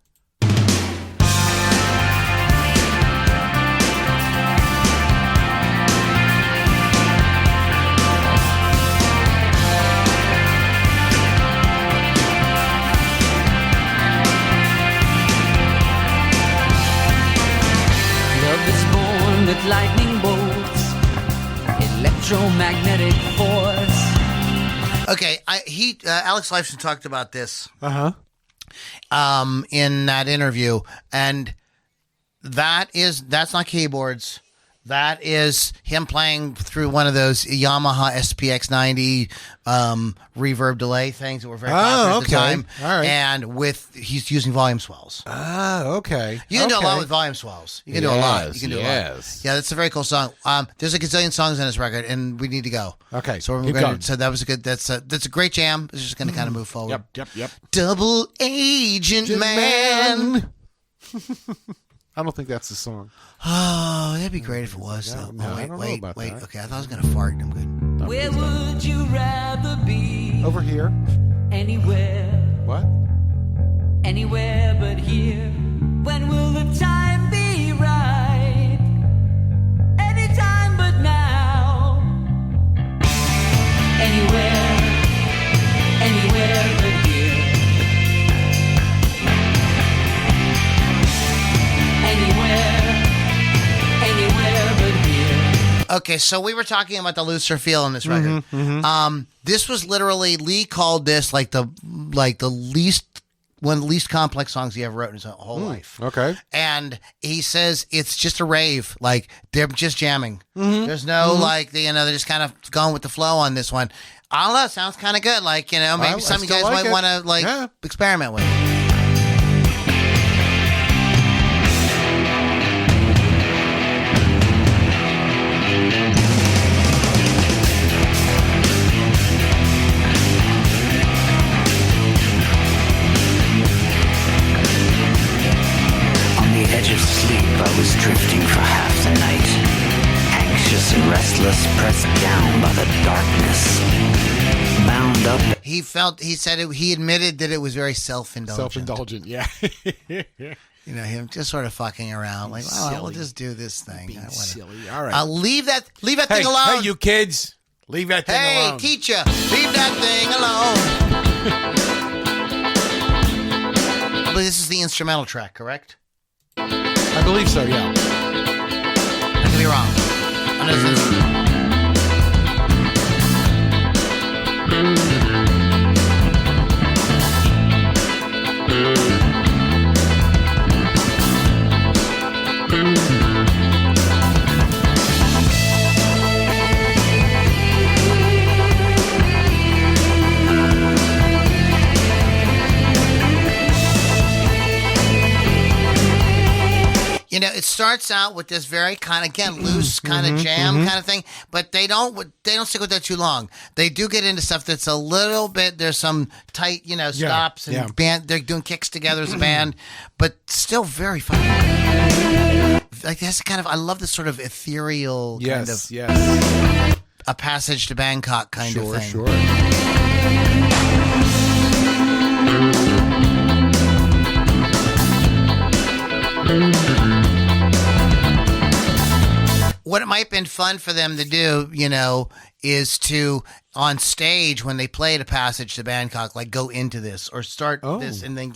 Love is born with lightning bolts, electromagnetic force. Okay, Alex Lifeson talked about this Uh-huh. in that interview, and that's not keyboards. That is him playing through one of those Yamaha SPX90 reverb delay things that were very popular at the time. All right. And he's using volume swells. Okay. You can do a lot Okay. with volume swells. You can do a lot. You can do a lot. Yes. Yeah, that's a very cool song. There's a gazillion songs on this record, and we need to go. Okay, so we're keep going. going. So that was a good. That's a great jam. It's just going to kind of move forward. Yep. Double Agent Man. I don't think that's the song. Oh, that'd be great if it was. Though. No, I don't know wait. about that. Okay, I thought I was going to fart. I'm good. Where would you rather be? Over here. Anywhere, What? anywhere but here. When will the time be right? Anytime but now. Anywhere, anywhere but here. Anywhere but here. Okay, so we were talking about the looser feel in this record. This was literally Lee called this like the least one of the least complex songs he ever wrote in his whole life. Okay. And he says it's just a rave. Like, they're just jamming. Mm-hmm. There's no, they're just kind of going with the flow on this one. I don't know. Sounds kind of good. Like, maybe I some of you still guys like might it. want to, experiment with it. Edge of sleep, I was drifting for half the night, anxious and restless, pressed down by the darkness, bound up. He admitted that it was very self-indulgent. Self-indulgent, yeah. Him just sort of fucking around, like, we'll just do this thing. Being Whatever. silly. All right. Leave that thing alone. Hey, you kids. Leave that thing alone. Hey, Keisha, leave that thing alone. But this is the instrumental track, correct? I believe so, yeah. I could be wrong. It starts out with this very kind of, again, loose kind of jam kind of thing, but they don't stick with that too long. They do get into stuff that's a little bit, there's some tight, stops and band, they're doing kicks together as a band, but still very fun. Like, that's kind of, I love this sort of ethereal kind of, a passage to Bangkok kind of thing. Sure. What it might have been fun for them to do, is to, on stage, when they played a passage to Bangkok, like, go into this or start this and then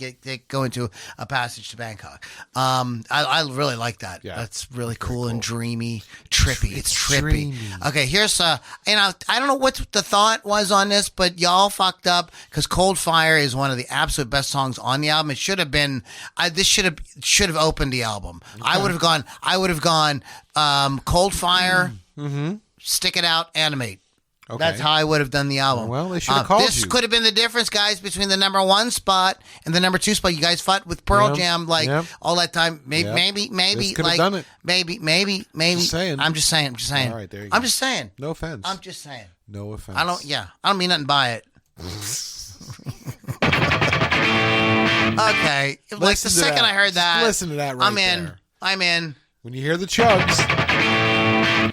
go into a passage to Bangkok. I really like that. Yeah. That's really cool and dreamy, trippy. It's trippy. Okay, here's I don't know what the thought was on this, but y'all fucked up because Cold Fire is one of the absolute best songs on the album. It should have been. This should have opened the album. Okay. I would have gone. Cold Fire. Stick It Out, Animate. Okay. That's how I would have done the album. Well, they should have called this could have been the difference, guys, between the number 1 spot and the number 2 spot. You guys fought with Pearl Jam all that time. Maybe, this could have done it. Maybe. Just saying. I'm just saying. All right, there you go. I'm just saying. No offense. I'm just saying. No offense. I don't mean nothing by it. Okay. Like the second I heard that, listen to that right there. I'm in. When you hear the chugs.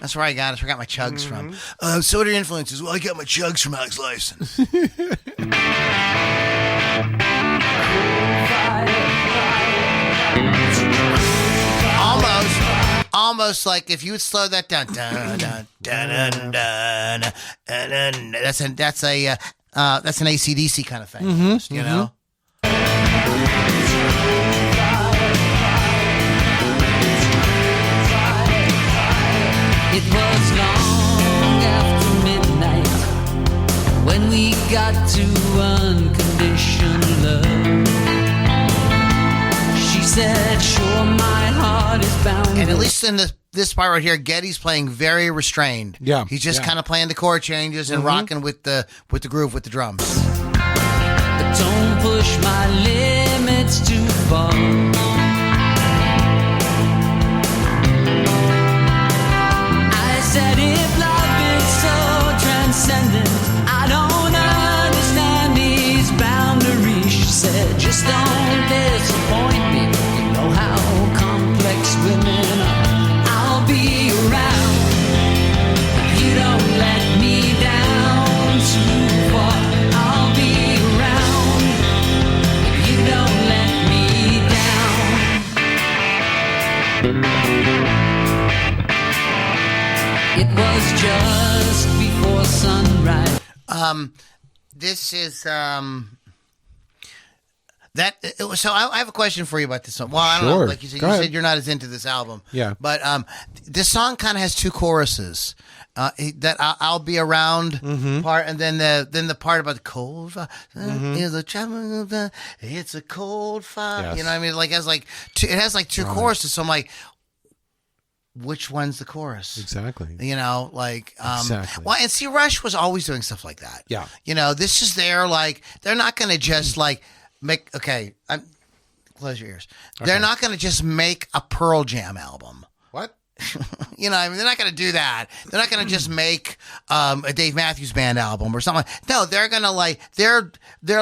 That's where I got it. That's where I got my chugs from. So what are your influences? Well, I got my chugs from Alex Lifeson. Almost like if you would slow that down. That's an AC/DC kind of thing. Almost, you know. It was long after midnight when we got to unconditional love. She said, sure, my heart is bound. And at least in this part right here, Geddy's playing very restrained. Yeah. He's just kind of playing the chord changes and rocking with the groove with the drums. But don't push my limits too far. Said if love is so transcendent, I don't understand these boundaries. She said, just don't disappoint me. You know how complex women are. I'll be around if you don't let me down too far. I'll be around if you don't let me down. It was just before sunrise. This is that. So I have a question for you about this song. Well, I don't know. Like you said you're not as into this album. Yeah. But this song kind of has 2 choruses, That I'll be around Mm-hmm. part, and then the part about the cold fire is a traveling of the. It's a cold fire. Yes. You know what I mean? Like it has like two choruses. So I'm like, which one's the chorus? Exactly. You know, like Exactly. Well, and see, Rush was always doing stuff like that. Yeah. You know, this is their like. They're not going to just like make. Okay, close your ears. They're not going to just make a Pearl Jam album. What? You know, I mean, they're not going to do that. They're not going to just make a Dave Matthews Band album or something. No, they're going to like they're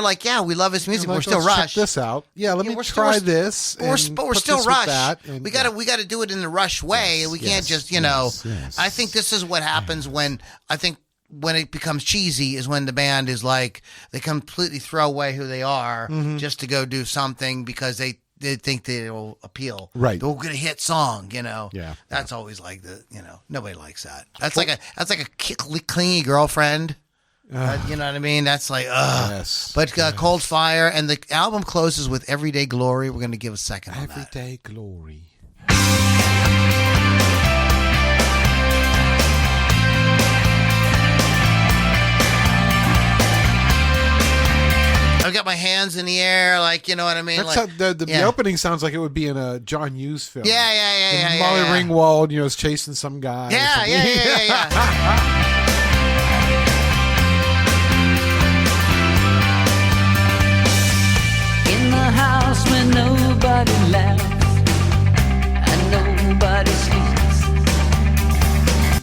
like, yeah, we love his music. Like, We're still let's Rush. check this out. Yeah, let me we're try still- this. But we're put still this with Rush. that, and- we got to do it in the Rush way. We can't just, you know. yes. I think this is what happens when it becomes cheesy is when the band is like they completely throw away who they are just to go do something because they think that it'll appeal. Right. They'll get a hit song, you know. Yeah. That's always like nobody likes that. That's like a clingy girlfriend. You know what I mean? That's like, ugh. Yes. But Cold Fire, and the album closes with Everyday Glory. We're going to give a second on that. Everyday glory. I've got my hands in the air, like, you know what I mean? That's Like, how the opening sounds like it would be in a John Hughes film. yeah. Molly yeah. Ringwald, is chasing some guy. or Yeah, something. yeah. In the house where nobody laughs and nobody sleeps.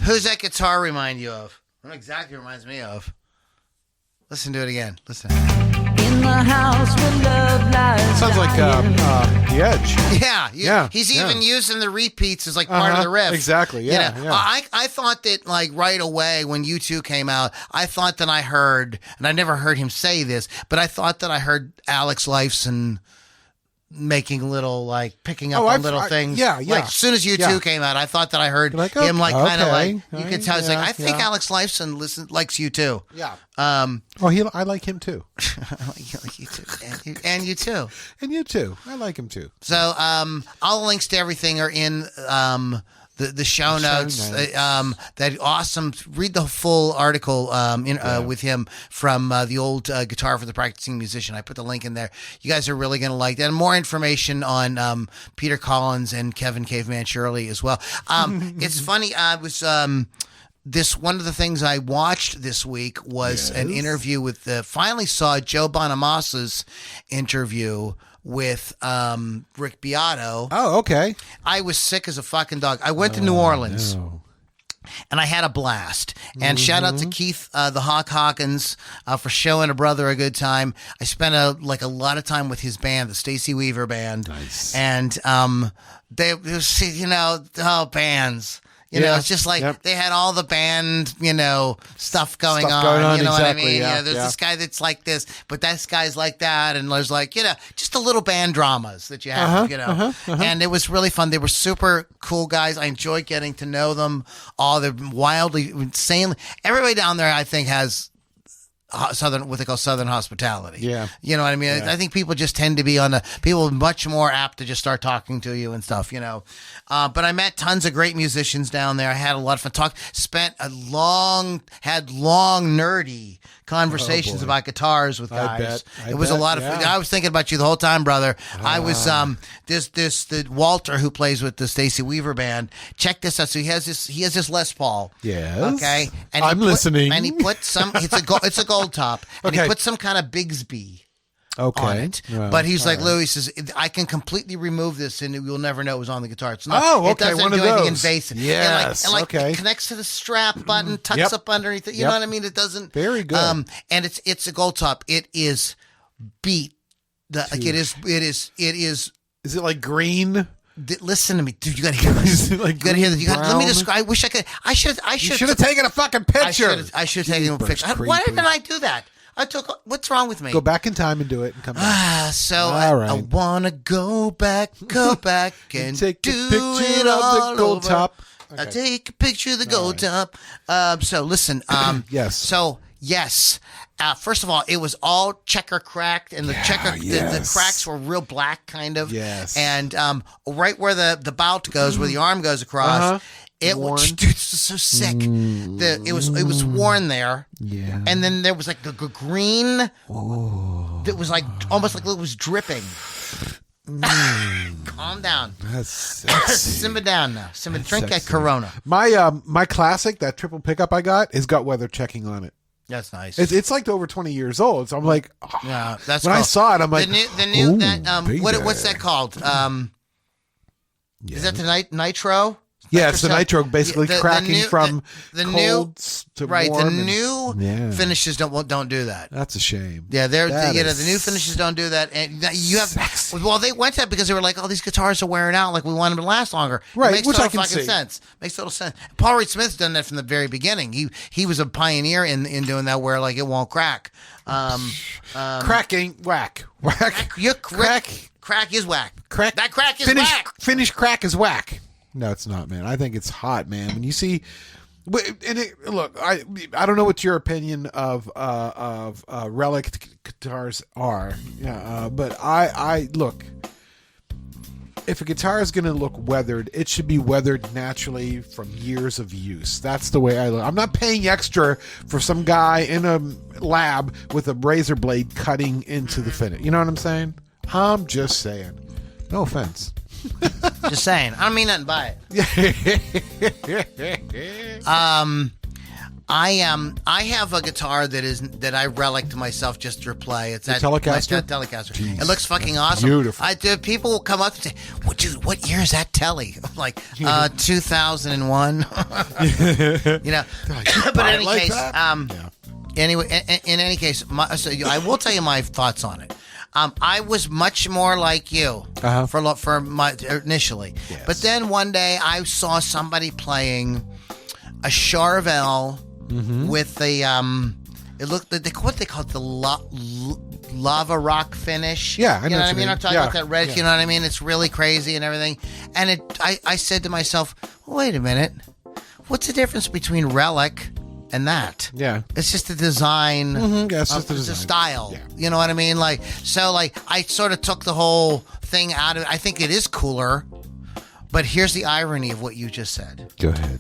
Who's that guitar remind you of? What exactly reminds me of? Listen to it again. Listen. In the house where love lies. Sounds like dying. The Edge. Yeah, he's yeah. even using the repeats as like part of the riff. Exactly, yeah, You know? yeah. I thought that like right away when U2 came out, I thought that I heard, and I never heard him say this, but I thought that I heard Alex Lifeson making little like picking up on little things. yeah. Like as soon as U2 Yeah. came out, I thought that I heard You're like, him like kind of okay, like you could tell. It's like yeah, I think yeah. Alex Lifeson likes U2. Yeah. Um, I like him too. I like you too, and you too. And you too. I like him too. So all the links to everything are in the show notes. That awesome. Read the full article with him from the old Guitar for the Practicing Musician. I put the link in there. You guys are really going to like that. And more information on Peter Collins and Kevin Caveman Shirley as well. It's funny. I was one of the things I watched this week was an interview with finally saw Joe Bonamassa's interview with Rick Beato. Oh, okay. I was sick as a fucking dog. I went to New Orleans and I had a blast. And shout out to Keith, the Hawk Hawkins, for showing a brother a good time. I spent a lot of time with his band, the Stacey Weaver Band. Nice. And they bands. You know, Yeah. it's just like Yep. they had all the band, stuff going Stuff on. going on, You know what I exactly, mean? yeah, There's yeah. this guy that's like this, but that guy's like that. And there's like, just the little band dramas that you have, And it was really fun. They were super cool guys. I enjoyed getting to know them all. They're wildly, insanely. Everybody down there, I think, has what they call Southern hospitality. Yeah. You know what I mean? Yeah. I think people just tend to be people are much more apt to just start talking to you and stuff, But I met tons of great musicians down there. I had a lot of fun. Had long nerdy conversations about guitars with guys. I It was a bet, lot of fun. yeah. I was thinking about you the whole time, brother. I was the Walter who plays with the Stacey Weaver Band. Check this out. So he has this Les Paul. Yes. Okay. And I'm listening. And he put some. It's a gold top. And he Okay. put some kind of Bigsby Okay. on it. Well, But he's like, all right. Lou, he says, I can completely remove this and you'll never know it was on the guitar. It's not, Oh, it okay, doesn't one do of anything those. invasive. Yes, and okay. it connects to the strap button, tucks Yep. up underneath it. You Yep. know what I mean? It doesn't. Very good. And it's a gold top. It is beat. It is. Is it like green? Listen to me, dude. You gotta hear this. Is it like You gotta hear this. green, Let me brown? describe. I wish I could. I should You should have taken a fucking picture. I should have taken a Jeepers picture. Why creepers. didn't I do that? What's wrong with me? Go back in time and do it and come back. So All I right. wanna go back and Take do a picture it of all the gold over. top. I take a picture of the gold top. So listen. Yes. So yes. First of all, it was all checker cracked, and the the yes. cracks were real black, kind of. Yes. And right where the bout goes, where the arm goes across. It was, dude, this was so sick. It was worn there. Yeah. And then there was like the green that was like almost like it was dripping. Calm down. That's Simmer down now. Drink that Corona. My classic, that triple pickup I got, has got weather checking on it. That's nice. It's like over 20 years old. So I'm like, yeah, that's when cool. I saw it, I'm like, the new baby. what's that called? Is that the nitro? Yeah, it's the nitro, basically cracking from the colds to right. warm. The new finishes don't do that. That's a shame. Yeah, the new finishes don't do that, and you have. Sexy. Well, they went to that because they were like, "Oh, these guitars are wearing out. Like we want them to last longer." Right, it makes which total I can fucking see. sense. Makes total sense. Paul Reed Smith's done that from the very beginning. He was a pioneer in doing that, where like it won't crack. Crack ain't whack. Whack. Crack is whack. Crack. That crack is whack. Finish crack is whack. No, it's not, man. I think it's hot, man. When you see, look, I don't know what your opinion of relic guitars are, but I look. If a guitar is going to look weathered, it should be weathered naturally from years of use. That's the way I look. I'm not paying extra for some guy in a lab with a razor blade cutting into the finish. You know what I'm saying? I'm just saying. No offense. Just saying. I don't mean nothing by it. I have a guitar that I relic to myself just to play. It's that Telecaster? Telecaster. Jeez, it looks fucking awesome. beautiful. People will come up and say, "Well, dude, what year is that Telly?" I'm like, 2001. You know. But in any like case, that? anyway, in any case, so I will tell you my thoughts on it. I was much more like you for my initially, Yes. but then one day I saw somebody playing a Charvel with a it looked what they call it, the lava rock finish. Yeah, I you know know what I what you mean. mean. I'm talking Yeah, about that red. yeah. You know what I mean? It's really crazy and everything. And I said to myself, wait a minute, what's the difference between relic and that? Yeah. It's just the design. Yeah, it's just the the design. style. Yeah. You know what I mean? Like, so like I sort of took the whole thing out of it. I think it is cooler, but here's the irony of what you just said. Go ahead.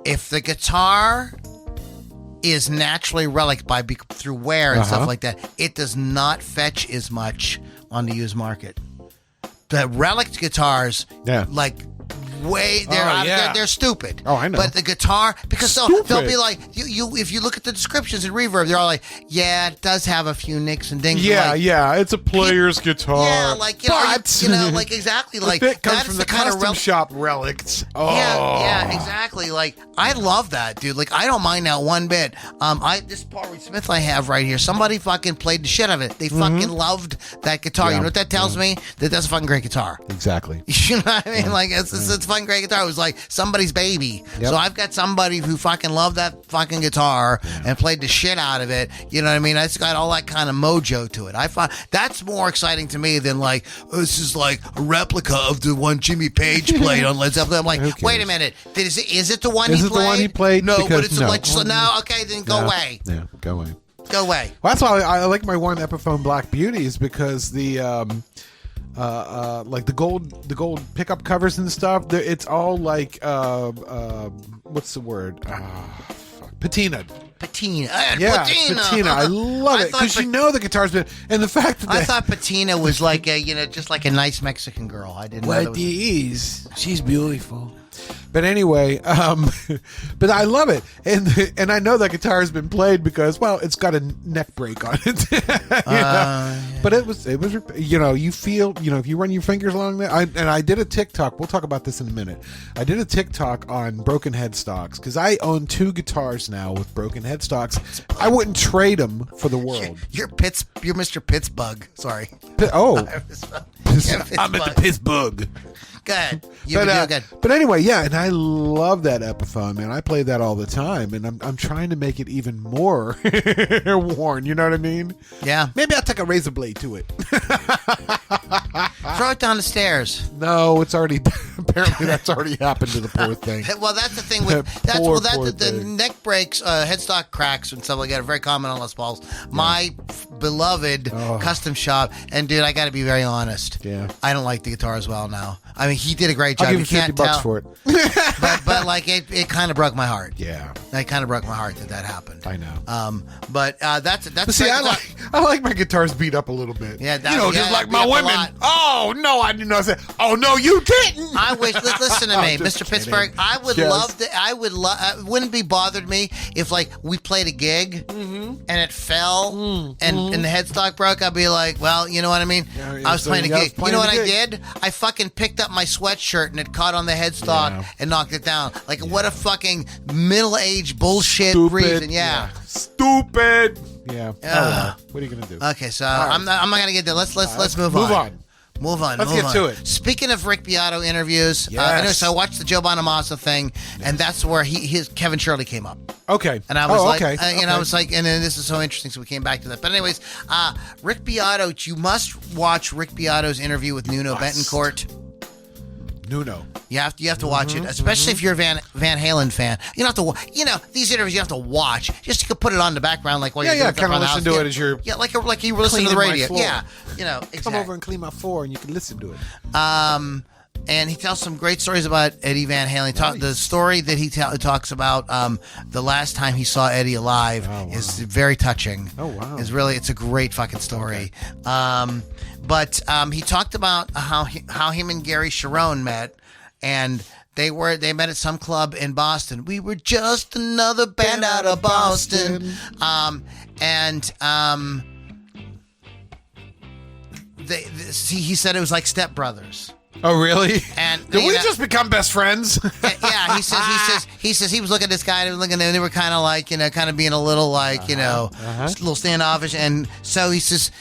If the guitar is naturally relic through wear and stuff like that, it does not fetch as much on the used market. The relic guitars, like they're stupid. Oh, I know. But the guitar, because they'll be like you if you look at the descriptions in Reverb, they're all like, yeah, it does have a few nicks and dings. Yeah, it's a player's guitar. Yeah, like like exactly like it comes that's from the the kind of custom shop relics. Oh, yeah, exactly. Like I love that, dude. Like I don't mind that one bit. This Paul Reed Smith I have right here. Somebody fucking played the shit out of it. They fucking loved that guitar. Yeah, You know what that tells me? That's a fucking great guitar. Exactly. You know what I mean? Like it's a fucking great guitar. It was like somebody's baby. Yep. So I've got somebody who fucking loved that fucking guitar and played the shit out of it. You know what I mean? It's got all that kind of mojo to it. I find that's more exciting to me than like, oh, this is like a replica of the one Jimmy Page played on Led Zeppelin. I'm like, wait a minute. Is it the one he played? Is it the one he played? No, Because but it's no. Okay, then go away. Yeah, go away. Go away. Well, that's why I like my one Epiphone Black Beauties, because the like the gold pickup covers and stuff. It's all like what's the word? Patina. Patina. Yeah, patina. I love it because you know the guitar's been, and the fact that I thought patina was like a just like a nice Mexican girl. I didn't know. What is? She's beautiful. But anyway, but I love it, and I know that guitar has been played because, well, it's got a neck break on it. But it was you feel, if you run your fingers along there. I did a TikTok. We'll talk about this in a minute. I did a TikTok on broken headstocks because I own 2 guitars now with broken headstocks. I wouldn't trade them for the world. You're Mr. Pittsburgh. Sorry. Oh, I'm at the Pittsburgh. Go ahead. You do good. But anyway, yeah, and I love that Epiphone, man. I play that all the time, and I'm trying to make it even more worn. You know what I mean? Yeah. Maybe I'll take a razor blade to it. Throw it down the stairs. No, it's already apparently that's already happened to the poor thing. Well, that's the thing with the neck breaks, headstock cracks, and stuff like that are very common on Les Pauls. My beloved custom shop. And dude, I got to be very honest. Yeah. I don't like the guitar as well now. I mean, he did a great job. I'll give You him can't $50 tell, for it. but like it kind of broke my heart. Yeah. It kind of broke my heart that happened. I know. But that's. But see, I like my guitars beat up a little bit. Yeah, just like beat my up a women. lot. Oh no, I did not say. Oh no, you didn't. I wish. Listen to me, just Mr. kidding. Pittsburgh. I would Yes. love to. I would love. Wouldn't be bothered me if like we played a gig and it fell and the headstock broke. I'd be like, well, you know what I mean. Yeah, I was so playing a you was gig. playing You know the what I gig. did? I fucking picked up my sweatshirt and it caught on the headstock and knocked it down. Like what a fucking middle-aged bullshit reason. Yeah. Stupid. Yeah. What are you gonna do? Okay, so I'm not gonna get there. Let's move Move on. on. Move on. Let's move get on. to it. Speaking of Rick Beato interviews, Yes. anyway, so I watched the Joe Bonamassa thing, and that's where his Kevin Shirley came up. Okay. And I was like, okay. I was like, and then this is so interesting, so we came back to that. But anyways, Rick Beato, you must watch Rick Beato's interview with Nuno Betancourt. Nuno. You have to watch it, especially if you're a Van Halen fan. You don't have to, these interviews you have to watch. Just you can put it on the background, like while you're doing kind of stuff around listen the to house. it as you're like you were listening to the cleaning my radio. floor. Yeah, exactly. come over and clean my floor, and you can listen to it. And he tells some great stories about Eddie Van Halen. The story that he talks about the last time he saw Eddie alive is very touching. Oh, wow. It's a great fucking story. But he talked about how him and Gary Sharon met, and they met at some club in Boston. We were just another band out of Boston. He said it was like stepbrothers. Oh, really? And Did we just become best friends? Yeah, he says he was looking at this guy and looking, and they were kind of like, kind of being a little like, a little standoffish. And so he says,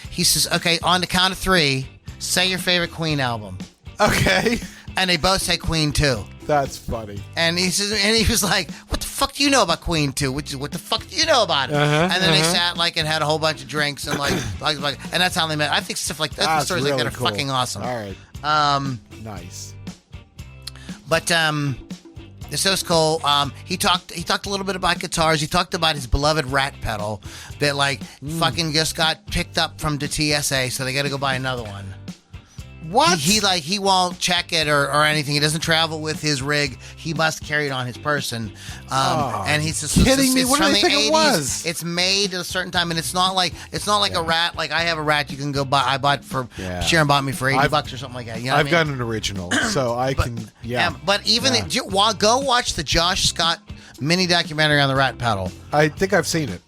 okay, on the count of three, say your favorite Queen album. Okay. And they both say Queen 2. That's funny. And he was like, what the fuck do you know about Queen 2? What the fuck do you know about it? And then they sat and had a whole bunch of drinks and and that's how they met. I think stuff like that. That's Stories really like that are cool. fucking awesome. All right. Nice. But this was cool. He talked a little bit about guitars. He talked about his beloved Rat pedal that fucking just got picked up from the TSA, so they got to go buy another one. What? He won't check it or anything. He doesn't travel with his rig. He must carry it on his person. And he's just kidding me? It's What from did I the think 80s. it was? It's made at a certain time, and it's not like a Rat. Like I have a Rat you can go buy. I bought for Sharon bought me for $80 or something like that. You know I've what I mean? got an original, so I can. Yeah. But even go watch the Josh Scott mini documentary on the Rat pedal. I think I've seen it.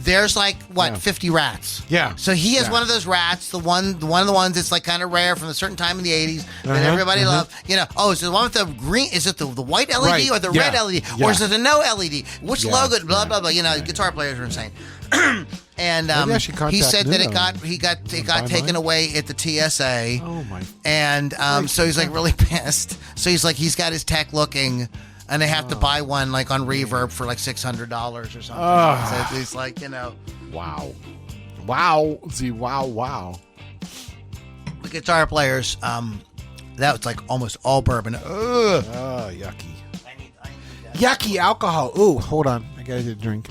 There's 50 rats. Yeah. So he has Yeah. one of those rats, one of the ones that's like kind of rare from a certain time in the 80s that everybody loved. Is it the one with the green? Is it the white LED Right. or the Yeah. red LED? Yeah. Or is it the no LED? Which Yeah. logo? Blah, Yeah. blah, blah. Guitar players are insane. And Maybe I should he contact said that Nuno it got buy taken mine. away at the TSA. Oh my. And so he's really pissed. So he's got his tech looking, and they have to buy one on Reverb for $600 or something. So he's Wow. Wow. See. Wow. the guitar players, that was almost all bourbon. Ugh. Oh, yucky. Yucky alcohol. Ooh, hold on. I gotta get a drink.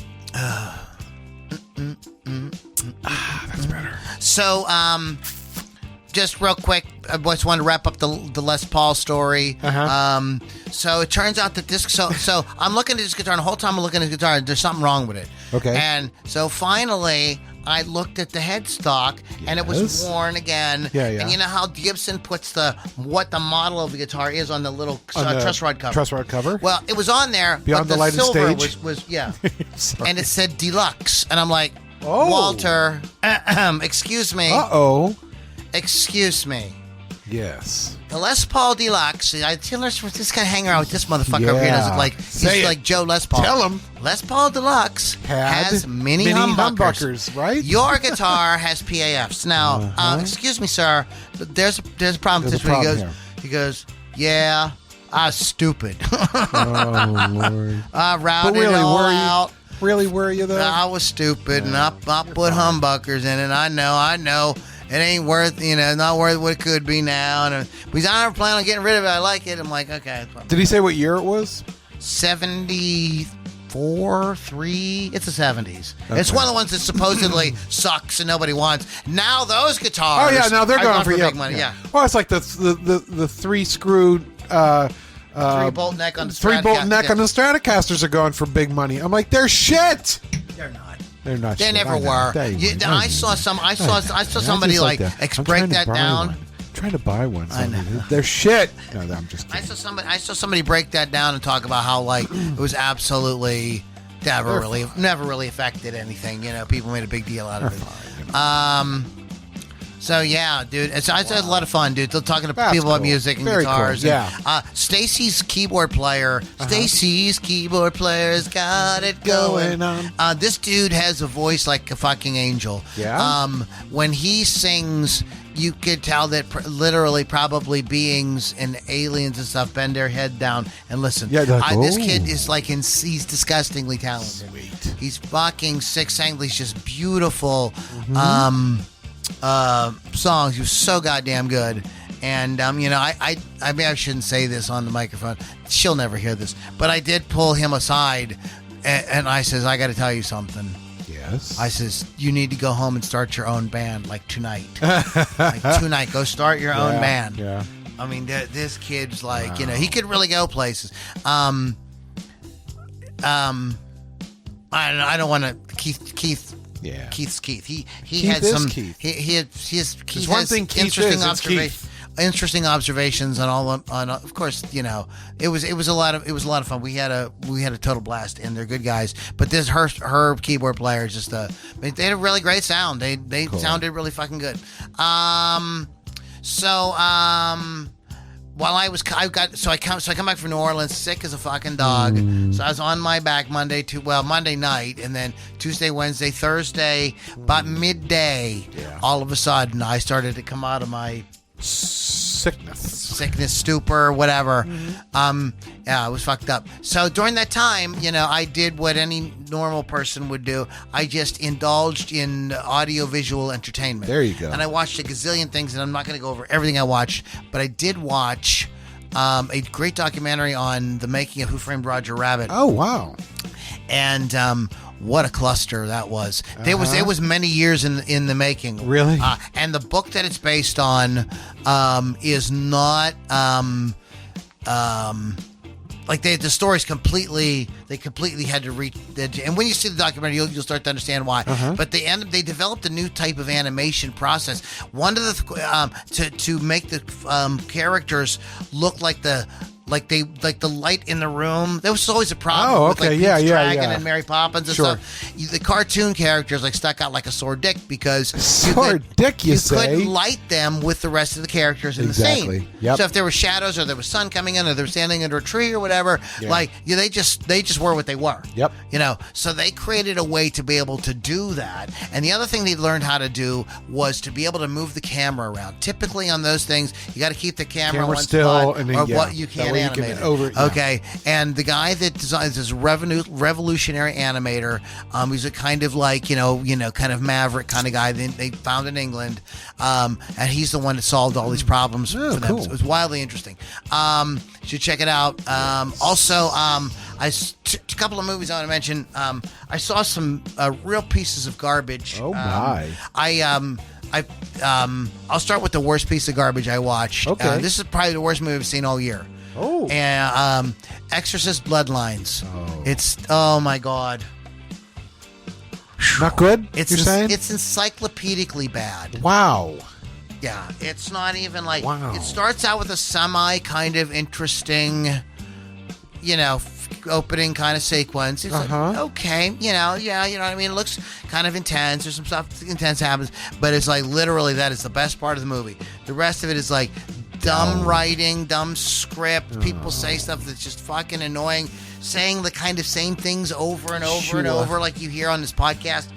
That's better. So, just real quick, I just wanted to wrap up the Les Paul story. So it turns out that this. So I'm looking at this guitar, and the whole time I'm looking at the guitar, and there's something wrong with it. Okay. And so finally, I looked at the headstock, and it was Yes. worn again. Yeah, yeah. And you know how Gibson puts what the model of the guitar is on the little On the truss rod cover. Truss rod cover. Well, it was on there, Beyond but the Lighted silver Stage? was yeah. Sorry. And it said deluxe, and I'm like, Oh. Walter, excuse me. Uh-oh. Excuse me. Yes. The Les Paul Deluxe. I tell us this guy hang around with this motherfucker over here. Yeah. Doesn't like Say he's it. like Joe Les Paul. Tell him. Les Paul Deluxe has mini humbuckers, right? Your guitar has PAFs. Now, excuse me, sir, but there's a problem with this. There's a He problem goes, he goes, yeah, I was stupid. Oh, Lord. I routed But really, it all were you? out. Really, were you, though? I was stupid, and I put humbuckers in it. I know. It ain't worth, not worth what it could be now. And because I never plan on getting rid of it. I like it. I'm like, okay. Did he say what year it was? 73. 4, 3. It's the 70s. It's one of the ones that supposedly sucks and nobody wants. Now those guitars. Oh yeah, now they're are going for big money. Yeah. Well, it's like the 3-screw. 3-bolt neck on the 3-bolt neck on the Stratocasters are going for big money. I'm like, they're shit. They're not. They're not. They shit. never I know. were. They- I saw somebody like I'm break trying to that buy down. one. I'm trying to buy one. I know. They're shit. No, I'm just I kidding. saw somebody break that down and talk about how like it was absolutely never really affected anything. You know, people made a big deal out of it. So yeah, dude, it's had a lot of fun, dude. Talking to That's people about cool. music and Very guitars. cool, And, yeah. Stacy's keyboard player's got it going on. This dude has a voice like a fucking angel. Yeah? When he sings, you could tell that literally probably beings and aliens and stuff bend their head down and listen. Yeah, they're like, this "Oh." kid is like, he's disgustingly talented. Sweet. He's fucking sick, sang these just beautiful songs. He was so goddamn good. And you know, I mean, I shouldn't say this on the microphone. She'll never hear this, but I did pull him aside, and I says, I got to tell you something. Yes. I says, you need to go home and start your own band, like tonight. Tonight, go start your own band. Yeah. I mean, this kid's like, you know, he could really go places. I don't want to. Keith. Yeah. Keith's Keith. He Keith had is some. Keith. He has one thing Keith interesting is, it's Keith. Interesting observations on all. On of course, you know, it was a lot of fun. We had a total blast, and they're good guys. But this her keyboard player is just they had a really great sound. They sounded really fucking good. While I come back from New Orleans sick as a fucking dog. So I was on my back Monday night, and then Tuesday, Wednesday, Thursday, about midday, all of a sudden I started to come out of my sickness, stupor, whatever. Yeah, I was fucked up. So during that time, you know, I did what any normal person would do. I just indulged in audio-visual entertainment. There you go. And I watched a gazillion things, and I'm not going to go over everything I watched, but I did watch a great documentary on the making of Who Framed Roger Rabbit. Oh wow. And what a cluster that was. It was many years in the making. Really? And the book that it's based on is not like the story's completely had to reach. And when you see the documentary, you'll start to understand why. But they developed a new type of animation process. One of the to make the characters look like the light in the room. There was always a problem. Oh, with, okay, like, yeah, Pete's yeah, Dragon yeah. and Mary Poppins and Sure. stuff. The cartoon characters like stuck out like a sore dick because Sore dick, you say? couldn't light them with the rest of the characters in the Exactly. scene. Yep. So if there were shadows or there was sun coming in or they were standing under a tree or whatever, they just were what they were. Yep. You know, so they created a way to be able to do that. And the other thing they learned how to do was to be able to move the camera around. Typically on those things, you got to keep the camera in one still, spot and then, or yeah, what you that can't way you can animate it. over- yeah. Okay. And the guy that designs this revolutionary animator, he's a kind of like, kind of maverick kind of guy they found in England. And he's the one that solved all these problems for them. cool. So it was wildly interesting. You should check it out. Also, a couple of movies I want to mention. I saw some real pieces of garbage. Oh, my. I'll start with the worst piece of garbage I watched. Okay. This is probably the worst movie I've seen all year. Oh. And Exorcist Bloodlines. Oh. It's my god. Not good. It's you're saying? it's encyclopedically bad. Wow. Yeah, it's not even like Wow. it starts out with a semi kind of interesting, opening kind of sequence. It's like, okay, you know what I mean? It looks kind of intense. There's some stuff intense happens, but it's like literally that is the best part of the movie. The rest of it is like dumb writing, dumb script. People say stuff that's just fucking annoying. Saying the kind of same things over and over and over like you hear on this podcast.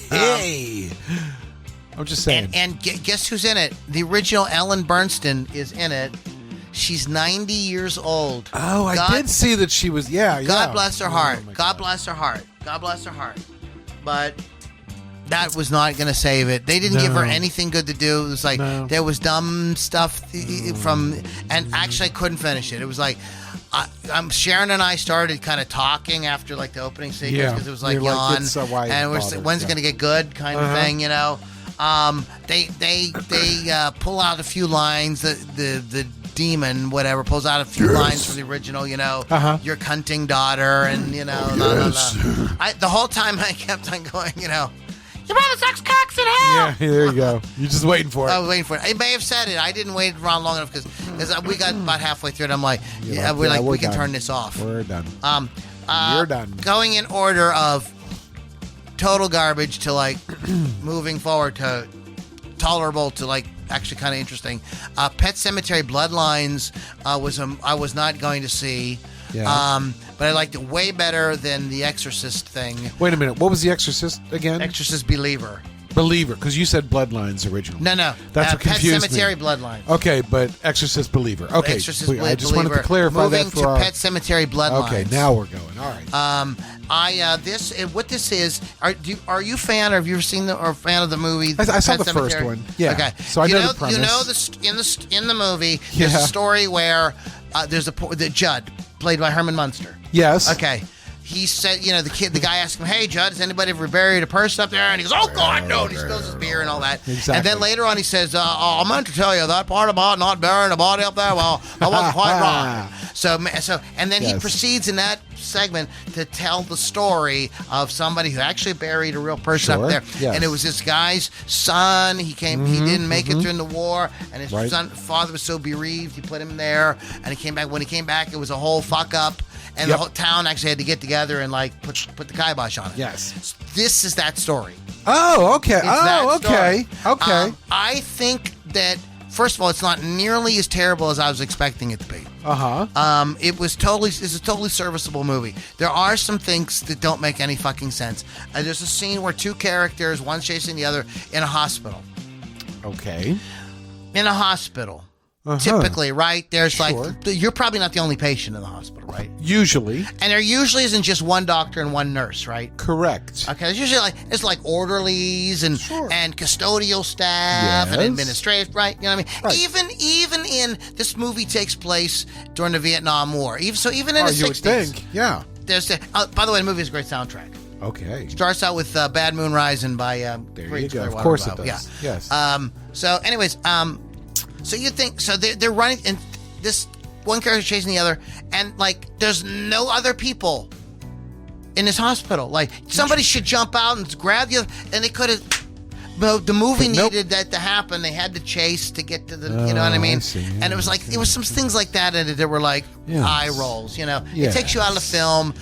Hey. I'm just saying. And guess who's in it? The original Ellen Bernstein is in it. She's 90 years old. Oh, I did see that she was. Yeah, God bless her heart. Oh, my God bless her heart. God bless her heart. But that was not going to save it. They didn't give her anything good to do. It was like there was dumb stuff from, and actually I couldn't finish it. It was like Sharon and I started kind of talking after like the opening sequence because it was like yawn, and we're when's it going to get good kind of thing, you know. They pull out a few lines. The demon, whatever, pulls out a few lines from the original, you know, your cunting daughter, and you know, the whole time I kept on going, you know, your mother sucks cocks in hell. Yeah, there you go. You're just waiting for it. I was waiting for it. I may have said it. I didn't wait around long enough because we got about halfway through it. I'm like, we can turn this off. We're done. You're done. Going in order of total garbage to like moving forward to tolerable to like actually kind of interesting. Pet Sematary Bloodlines I was not going to see. Yeah. But I liked it way better than the Exorcist thing. Wait a minute. What was the Exorcist again? Exorcist Believer. Believer, because you said Bloodlines originally. No. That's what confused Pet Cemetery me. Bloodlines. Okay, but Exorcist Believer. Okay, Exorcist I just wanted to clarify Moving that for to Pet Cemetery Bloodlines. Okay, now we're going. All right. What this is? Are you a fan, or have you ever seen or a fan of the movie? I saw Pet the first Sematary? one. Yeah. Okay. So I know the premise. You know in the movie, there's a story where there's the Judd, played by Herman Munster. Yes. Okay. He said, you know, the guy asked him, "Hey, Judd, has anybody ever buried a person up there?" And he goes, "Oh God, no!" And he spills his beer and all that. Exactly. And then later on, he says, "I meant to tell you that part about not burying a body up there. Well, I wasn't quite right." So, and then he proceeds in that segment to tell the story of somebody who actually buried a real person up there. Yes. And it was this guy's son. He came. He didn't make it during the war, and his father was so bereaved. He put him there, and he came back. When he came back, it was a whole fuck up. And the whole town actually had to get together and like put the kibosh on it. Yes. This is that story. Oh, okay. It's Okay. I think that first of all, it's not nearly as terrible as I was expecting it to be. It's a totally serviceable movie. There are some things that don't make any fucking sense. There's a scene where two characters, one's chasing the other, in a hospital. Okay. In a hospital. Typically, right? There's like, you're probably not the only patient in the hospital, right? Usually. And there usually isn't just one doctor and one nurse, right? Correct. Okay, there's usually like orderlies and custodial staff and administrative, right? You know what I mean? Right. Even in this movie takes place during the Vietnam War. Even in the 60s. You would think, yeah. There's by the way, the movie has a great soundtrack. Okay. Starts out with Bad Moon Rising by there you go. Of course it does. Yeah. Yes. So anyways, so you think they're running, and this one character chasing the other, and like there's no other people in this hospital. Like somebody should jump out and grab the other, and they could have. The movie needed that to happen. They had to chase to get to the, you know what I mean? I see, yeah, and it was like, there was some things like that in it that were like eye rolls, you know? It takes you out of the film.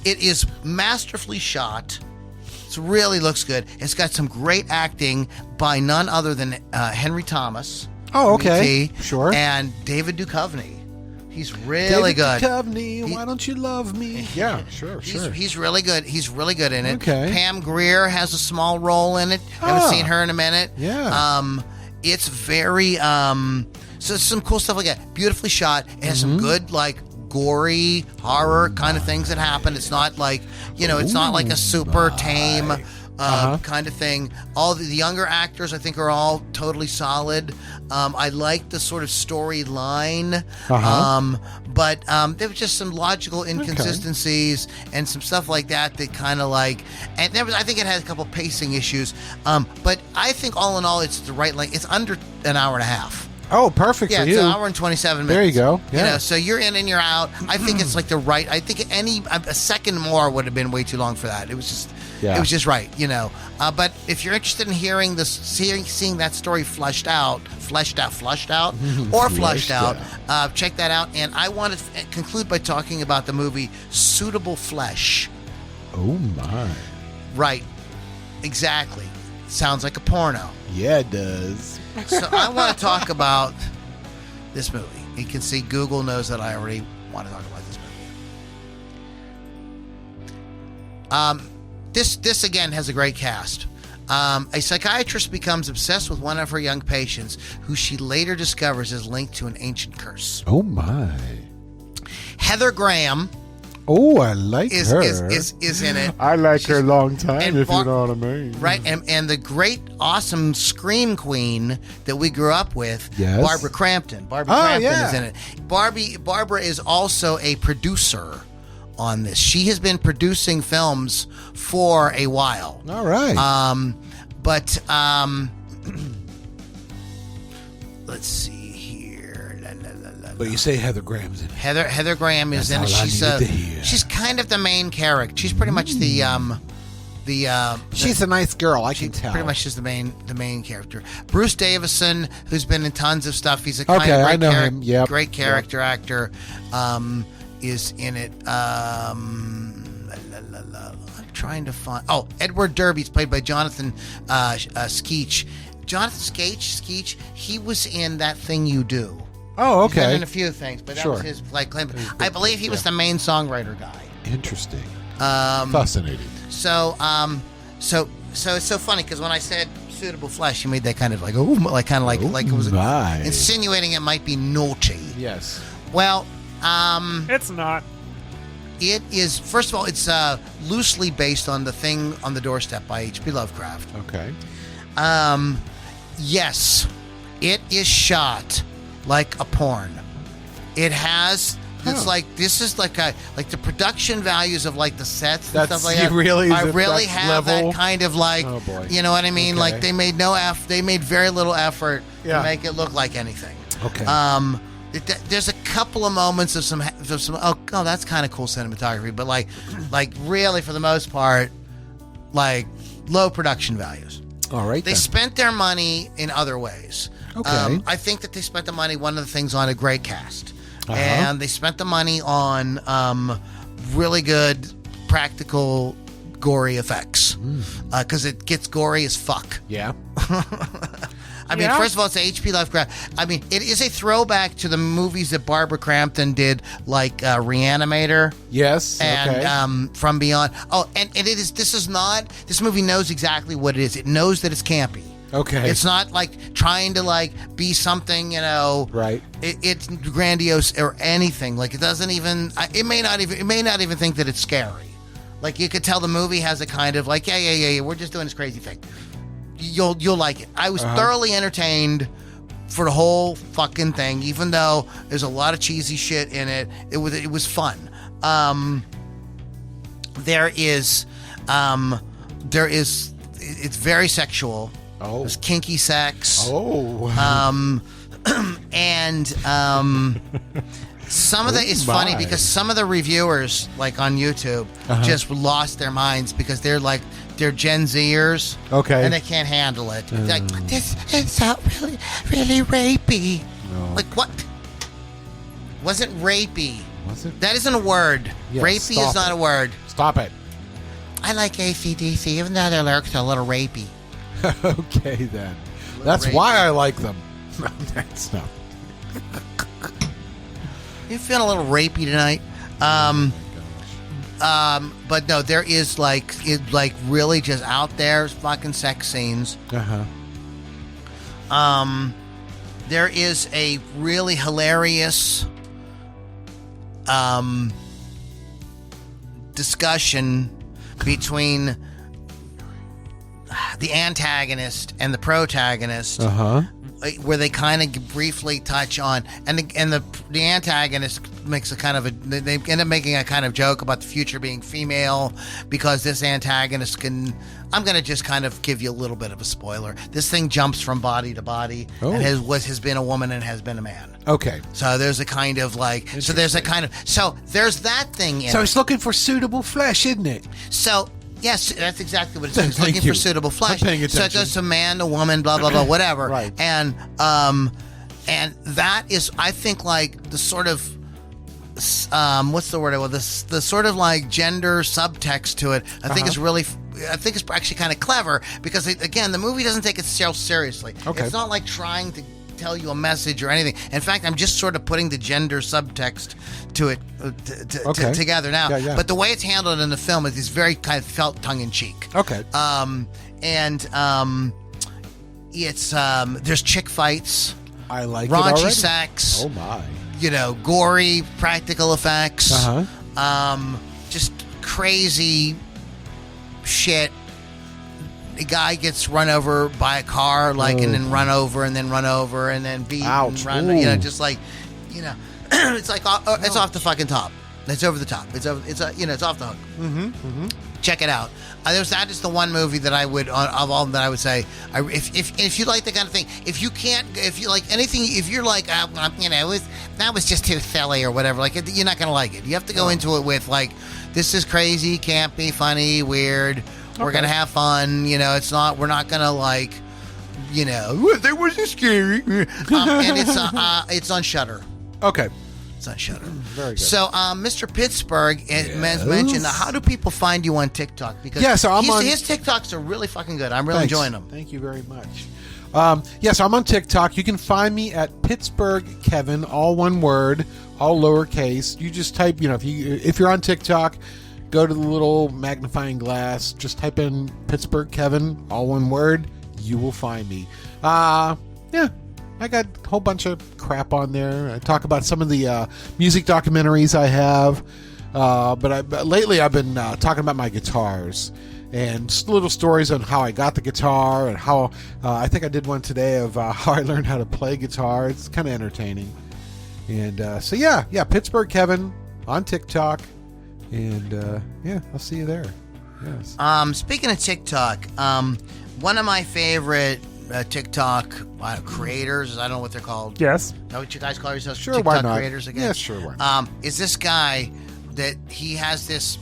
It is masterfully shot. It really looks good. It's got some great acting by none other than Henry Thomas. Oh, okay. E.T., sure. And David Duchovny. He's really good. Duchovny, why don't you love me? Yeah, sure. He's really good. He's really good in it. Okay. Pam Grier has a small role in it. Haven't seen her in a minute. Yeah. It's very so some cool stuff like that. Beautifully shot. It has some good like gory horror kind of things that happen. It's not like, you know, it's not like a super tame kind of thing. All the younger actors, I think, are all totally solid. I like the sort of storyline, but there was just some logical inconsistencies and some stuff like that kind of like, and I think it had a couple pacing issues. But I think all in all, it's the right length. It's under an hour and a half. Oh, perfect for you. Yeah, it's an hour and 27 minutes. There you go. Yeah. You know, so you're in and you're out. I think it's like the right. I think a second more would have been way too long for that. It was just. Yeah. It was just right, you know. But if you're interested in hearing this, seeing that story fleshed out, check that out. And I want to conclude by talking about the movie Suitable Flesh. Oh my! Right, exactly. Sounds like a porno. Yeah, it does. So I want to talk about this movie. You can see Google knows that I already want to talk about this movie. This again has a great cast. A psychiatrist becomes obsessed with one of her young patients, who she later discovers is linked to an ancient curse. Oh my! Heather Graham Oh, I like is her. is in it. I like her long time, and if you know what I mean. Right, and the great, awesome scream queen that we grew up with, Yes. Barbara Crampton. Is in it. Barbara is also a producer on this. She has been producing films for a while. All right. Let's see here. But you say Heather Graham's in it. Heather Graham is in it. That's all I needed to hear. She's kind of the main character. She's pretty much She's a nice girl, I can tell. pretty much is the main character. Bruce Davison, who's been in tons of stuff. He's a Okay, I know him. Yep. Great character actor. Is in it. I'm trying to find. Oh, Edward Derby's played by Jonathan Skeech. Jonathan Skeech. He was in That Thing You Do. Oh, He's been okay. in a few things, but that Sure. was his claim. I believe he was the main songwriter guy. Interesting. Fascinating. So it's so funny because when I said suitable flesh, you made that kind of like like it was my. insinuating it might be naughty. Yes. Well, It's not. it is. First of all, it's loosely based on The Thing on the Doorstep by H.P. Lovecraft. Okay. Yes, it is shot like a porn. It has. It's like this is like the production values of like the sets and That's stuff like that. really- I is it really that have level? that kind of like, Oh, boy. you know what I mean? Okay. Like they made they made very little effort Yeah. to make it look like anything. Okay. There's a couple of moments of some that's kind of cool cinematography, but like really for the most part, like low production values. All right. They then. spent their money in other ways. Okay. I think that they spent the money, one of the things, on a great cast. Uh-huh. And they spent the money on really good practical gory effects. Because it gets gory as fuck. Yeah. I mean, Yeah. first of all, it's H.P. Lovecraft. I mean, it is a throwback to the movies that Barbara Crampton did, like Reanimator. Yes. And Okay. From Beyond. Oh, and it is. This movie knows exactly what it is. It knows that it's campy. Okay. It's not like trying to like be something, you know. Right. It's grandiose or anything. Like it doesn't even. It may not even think that it's scary. Like you could tell the movie has a kind of like yeah. We're just doing this crazy thing. You'll like it. I was thoroughly entertained for the whole fucking thing, even though there's a lot of cheesy shit in it. It was fun. It's very sexual. Oh. There's kinky sex. Oh. And some of it's funny my. because some of the reviewers, like on YouTube, just lost their minds because they're Gen Zers, Okay. and they can't handle it. They're like, this is really, really rapey. No. Like what? Wasn't rapey? Was it? That isn't a word. Yeah, rapey stop is not it. a word. Stop it. I like AC/DC, even though their lyrics are a little rapey. Okay, then. That's rapey. why I like them. No, that's not. You feeling a little rapey tonight? But no, there is like really just out there fucking sex scenes. There is a really hilarious discussion between the antagonist and the protagonist, where they kind of briefly touch on, and the antagonist makes a kind of they end up making a kind of joke about the future being female because this antagonist can. I'm going to just kind of give you a little bit of a spoiler. This thing jumps from body to body and has been a woman and has been a man. Okay. So there's a kind of like there's that thing in So it. it's looking for suitable flesh, isn't it? So yes, that's exactly what it's doing. It's Thank looking you. for suitable flesh. I'm paying So it attention. goes to man, to woman, blah blah blah, whatever. Right. And that is, I think, like the sort of what's the word? Well, the sort of like gender subtext to it. I think is really. I think it's actually kind of clever because again, the movie doesn't take itself seriously. Okay. It's not like trying to tell you a message or anything. In fact, I'm just sort of putting the gender subtext to it together now. Yeah. But the way it's handled in the film is very kind of felt tongue in cheek. Okay. It's there's chick fights, I like it raunchy already. sex, Oh my. gory practical effects. just crazy shit. The guy gets run over by a car, like, and then run over, and then run over, and then beat, and run. You know, just like, you know, it's like it's off the fucking top. It's over the top. It's off the hook. Mm-hmm. Check it out. That is the one movie that I would, of all of them, that I would say, if you like the kind of thing, if you like anything, if you're like, that was just too silly or whatever, like, you're not gonna like it. You have to go into it with, like, this is crazy, campy, funny, weird. We're gonna have fun. You know, we're not gonna, like, you know, that wasn't scary. And it's on Shudder. Okay. It's on Shudder. Very good. So, Mr. Pittsburgh has mentioned, how do people find you on TikTok? Because his TikToks are really fucking good. I'm really enjoying them. Thank you very much. So I'm on TikTok. You can find me at Pittsburgh Kevin, all one word, all lowercase. You just type, you know, if you're on TikTok, go to the little magnifying glass, just type in Pittsburgh Kevin, all one word, you will find me. I got a whole bunch of crap on there. I talk about some of the music documentaries I have, but lately I've been talking about my guitars and just little stories on how I got the guitar and how I think I did one today of how I learned how to play guitar. It's kind of entertaining. And Pittsburgh Kevin on TikTok, and I'll see you there. Yes. Speaking of TikTok, one of my favorite TikTok creators, I don't know what they're called. Yes. Is that what you guys call yourselves? Sure, TikTok why not? Creators again? Yeah, sure, why not? Is this guy that he has this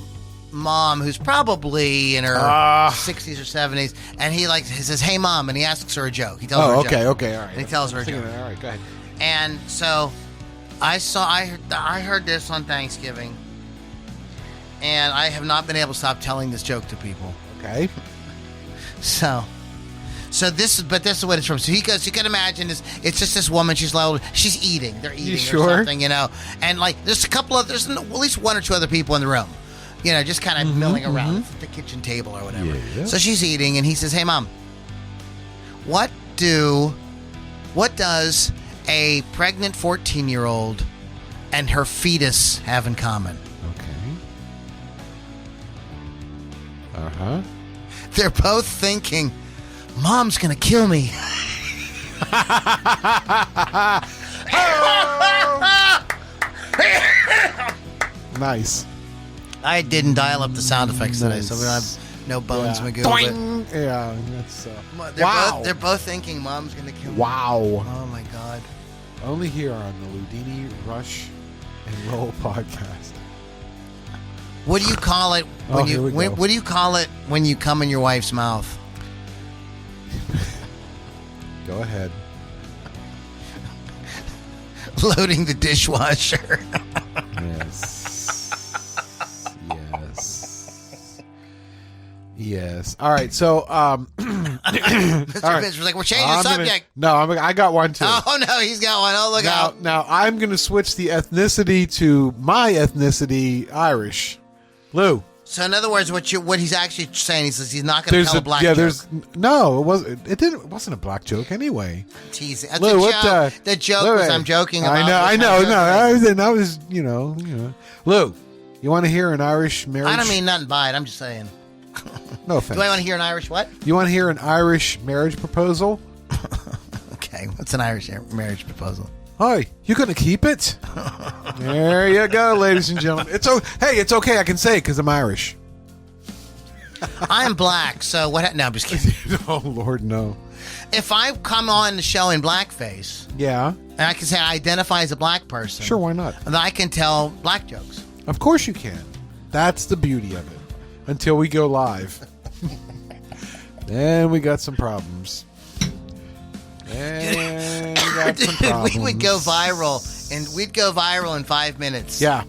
mom who's probably in her 60s or 70s, and he says, "Hey, Mom," and he asks her a joke. He tells her a joke. Okay, all right. And he tells her a joke. All right, go ahead. And so I heard this on Thanksgiving, and I have not been able to stop telling this joke to people. Okay. So this is what it's from. So he goes, you can imagine this, it's just this woman, she's eating. They're eating or something, you know. And like there's at least one or two other people in the room. You know, just kind of milling around at the kitchen table or whatever. Yeah. So she's eating, and he says, "Hey, Mom, what does a pregnant 14-year-old and her fetus have in common?" Okay. Uh-huh. They're both thinking, "Mom's gonna kill me." Nice. I didn't dial up the sound effects today, so we don't have no bones magoo. Boing! Yeah, that's They're both thinking Mom's gonna kill me. Wow. Oh my God. Only here on the Loudini Rush and Roll podcast. What do you call it when what do you call it when you come in your wife's mouth? Go ahead. Loading the dishwasher. Yes. All right. So, Mr. Vince was like, "We're changing the subject." I got one too. Oh no, he's got one. Oh, look out! Now I'm going to switch the ethnicity to my ethnicity, Irish. Lou. So in other words, what he's actually saying is he's not going to tell a black joke. It wasn't a black joke anyway. Teasing. Lou, The joke was I'm joking about. I know. I was, you know. Lou, you want to hear an Irish marriage? I don't mean nothing by it. I'm just saying. No offense. Do I want to hear an Irish what? You want to hear an Irish marriage proposal? Okay, what's an Irish marriage proposal? Hi, you gonna keep it? There you go, ladies and gentlemen. It's okay. I can say it because I'm Irish. I'm black, so what? No, I'm just kidding. Oh Lord, no. If I come on the show in blackface, yeah, and I can say I identify as a black person, sure, why not? Then I can tell black jokes. Of course you can. That's the beauty of it. Until we go live, then we got some problems. And we got some problems. We would go viral, and we'd go viral in 5 minutes. Yeah.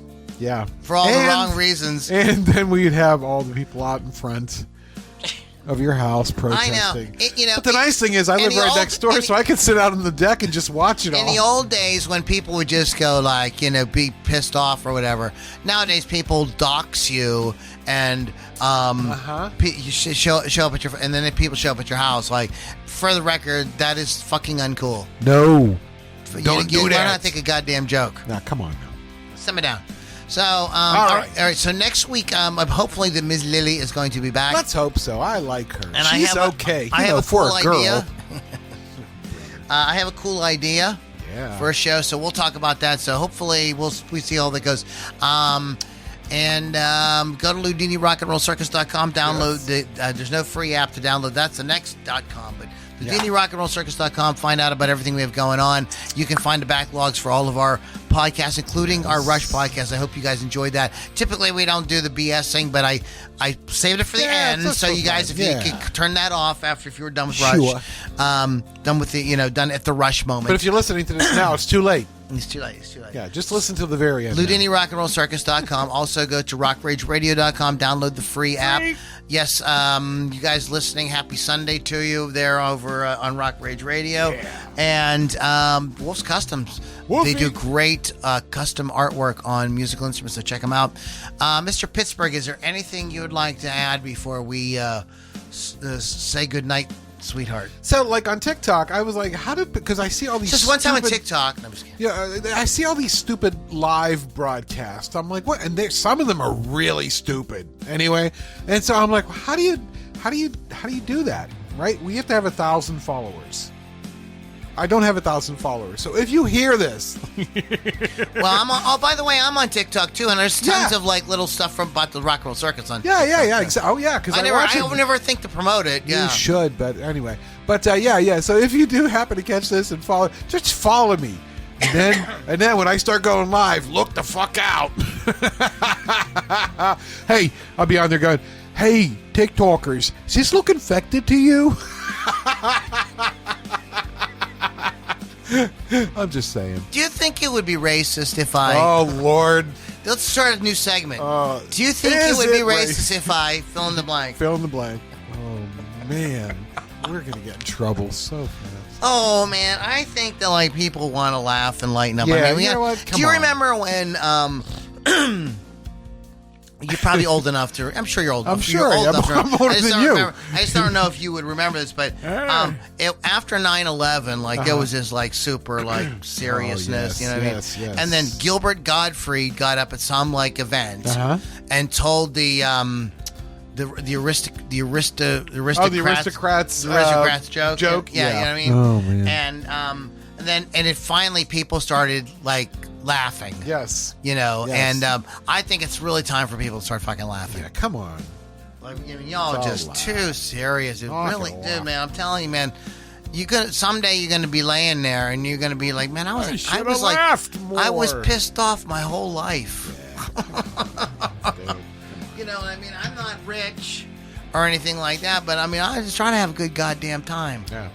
For all the wrong reasons. And then we'd have all the people out in front of your house protesting. I know. But the nice thing is I live right next door, so I can sit out on the deck and just watch it all. In the old days when people would just go like, be pissed off or whatever, nowadays people dox you and you show up at and then people show up at your house. Like, for the record, that is fucking uncool. No. Don't do that. Learn how to think a goddamn joke. Now, come on now. Simmer down. So, All right. all right. So next week, hopefully the Ms. Lily is going to be back. Let's hope so. I like her. And She's I have okay. I have a for cool a girl. idea. I have a cool idea for a show, so we'll talk about that. So hopefully we see how that goes. And go to LoudiniRockandRollCircus.com. Download the. There's no free app to download. That's the next.com, but. LoudiniRockandRollCircus.com. Find out about everything we have going on. You can find the backlogs for all of our podcasts, including our Rush podcast. I hope you guys enjoyed that. Typically, we don't do the BS thing, but I saved it for the end. So you guys, if you could turn that off if you were done with Rush, done with the done at the Rush moment. But if you're listening to this now, it's too late. It's too late. It's too late. Yeah, just listen till the very end. LoudiniRockandRollCircus.com. Also go to RockRageRadio.com. Download the free app. Yes, you guys listening, happy Sunday to you there over on Rock Rage Radio. Yeah. And Wolf's Customs. Wolfie. They do great custom artwork on musical instruments, so check them out. Mr. Pittsburgh, is there anything you would like to add before we say goodnight, sweetheart? So, like on TikTok, I was like, because I see all these. Just one time on TikTok. No, I'm just kidding. Yeah, I see all these stupid live broadcasts. I'm like, what? And some of them are really stupid. Anyway, and so I'm like, how do you do that? Right? We have to have 1,000 followers. I don't have 1,000 followers. So if you hear this, well, I'm on, by the way, I'm on TikTok too, and there's tons of like little stuff about the Rock and Roll Circus on. Yeah. Exactly. Oh yeah, because I never think to promote it. Yeah, you should, but anyway. But yeah. So if you do happen to catch this and follow, just follow me. And then when I start going live, look the fuck out. Hey, I'll be on there going, hey, TikTokers, does this look infected to you? I'm just saying. Do you think it would be racist if I... Oh, Lord. Let's start a new segment. Do you think it would be racist if I fill in the blank? Fill in the blank. Oh, man. We're going to get in trouble so fast. Oh, man. I think that, like, people want to laugh and lighten up. Yeah, I mean, you know what? Do you remember when... You're probably old enough to... I'm sure you're old enough. I'm sure. You're old enough to, I'm older than you. I just don't know if you would remember this, but after 9/11, like, there was this, like, super, like, seriousness, you know what I mean? Yes. And then Gilbert Gottfried got up at some, like, event and told the aristocrats joke. Yeah, you know what I mean? Oh, man. And it finally people started like laughing. Yes. Yes. And I think it's really time for people to start fucking laughing. Yeah, come on. Like, y'all are just too serious. Dude, man, I'm telling you, man. Someday you're gonna be laying there and you're gonna be like, man, I was pissed off my whole life. Yeah. You know what I mean? I'm not rich or anything like that, but I mean, I was just trying to have a good goddamn time. Yeah.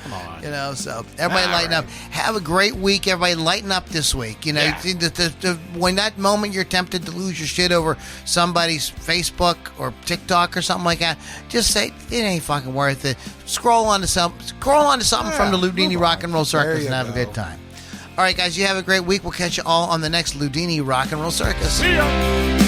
Come on. So everybody lighten up. Have a great week. Everybody lighten up this week. When that moment you're tempted to lose your shit over somebody's Facebook or TikTok or something like that, just say it ain't fucking worth it. Scroll onto something from the Loudini Rock and Roll Circus and have a good time. All right, guys, you have a great week. We'll catch you all on the next Loudini Rock and Roll Circus. See ya.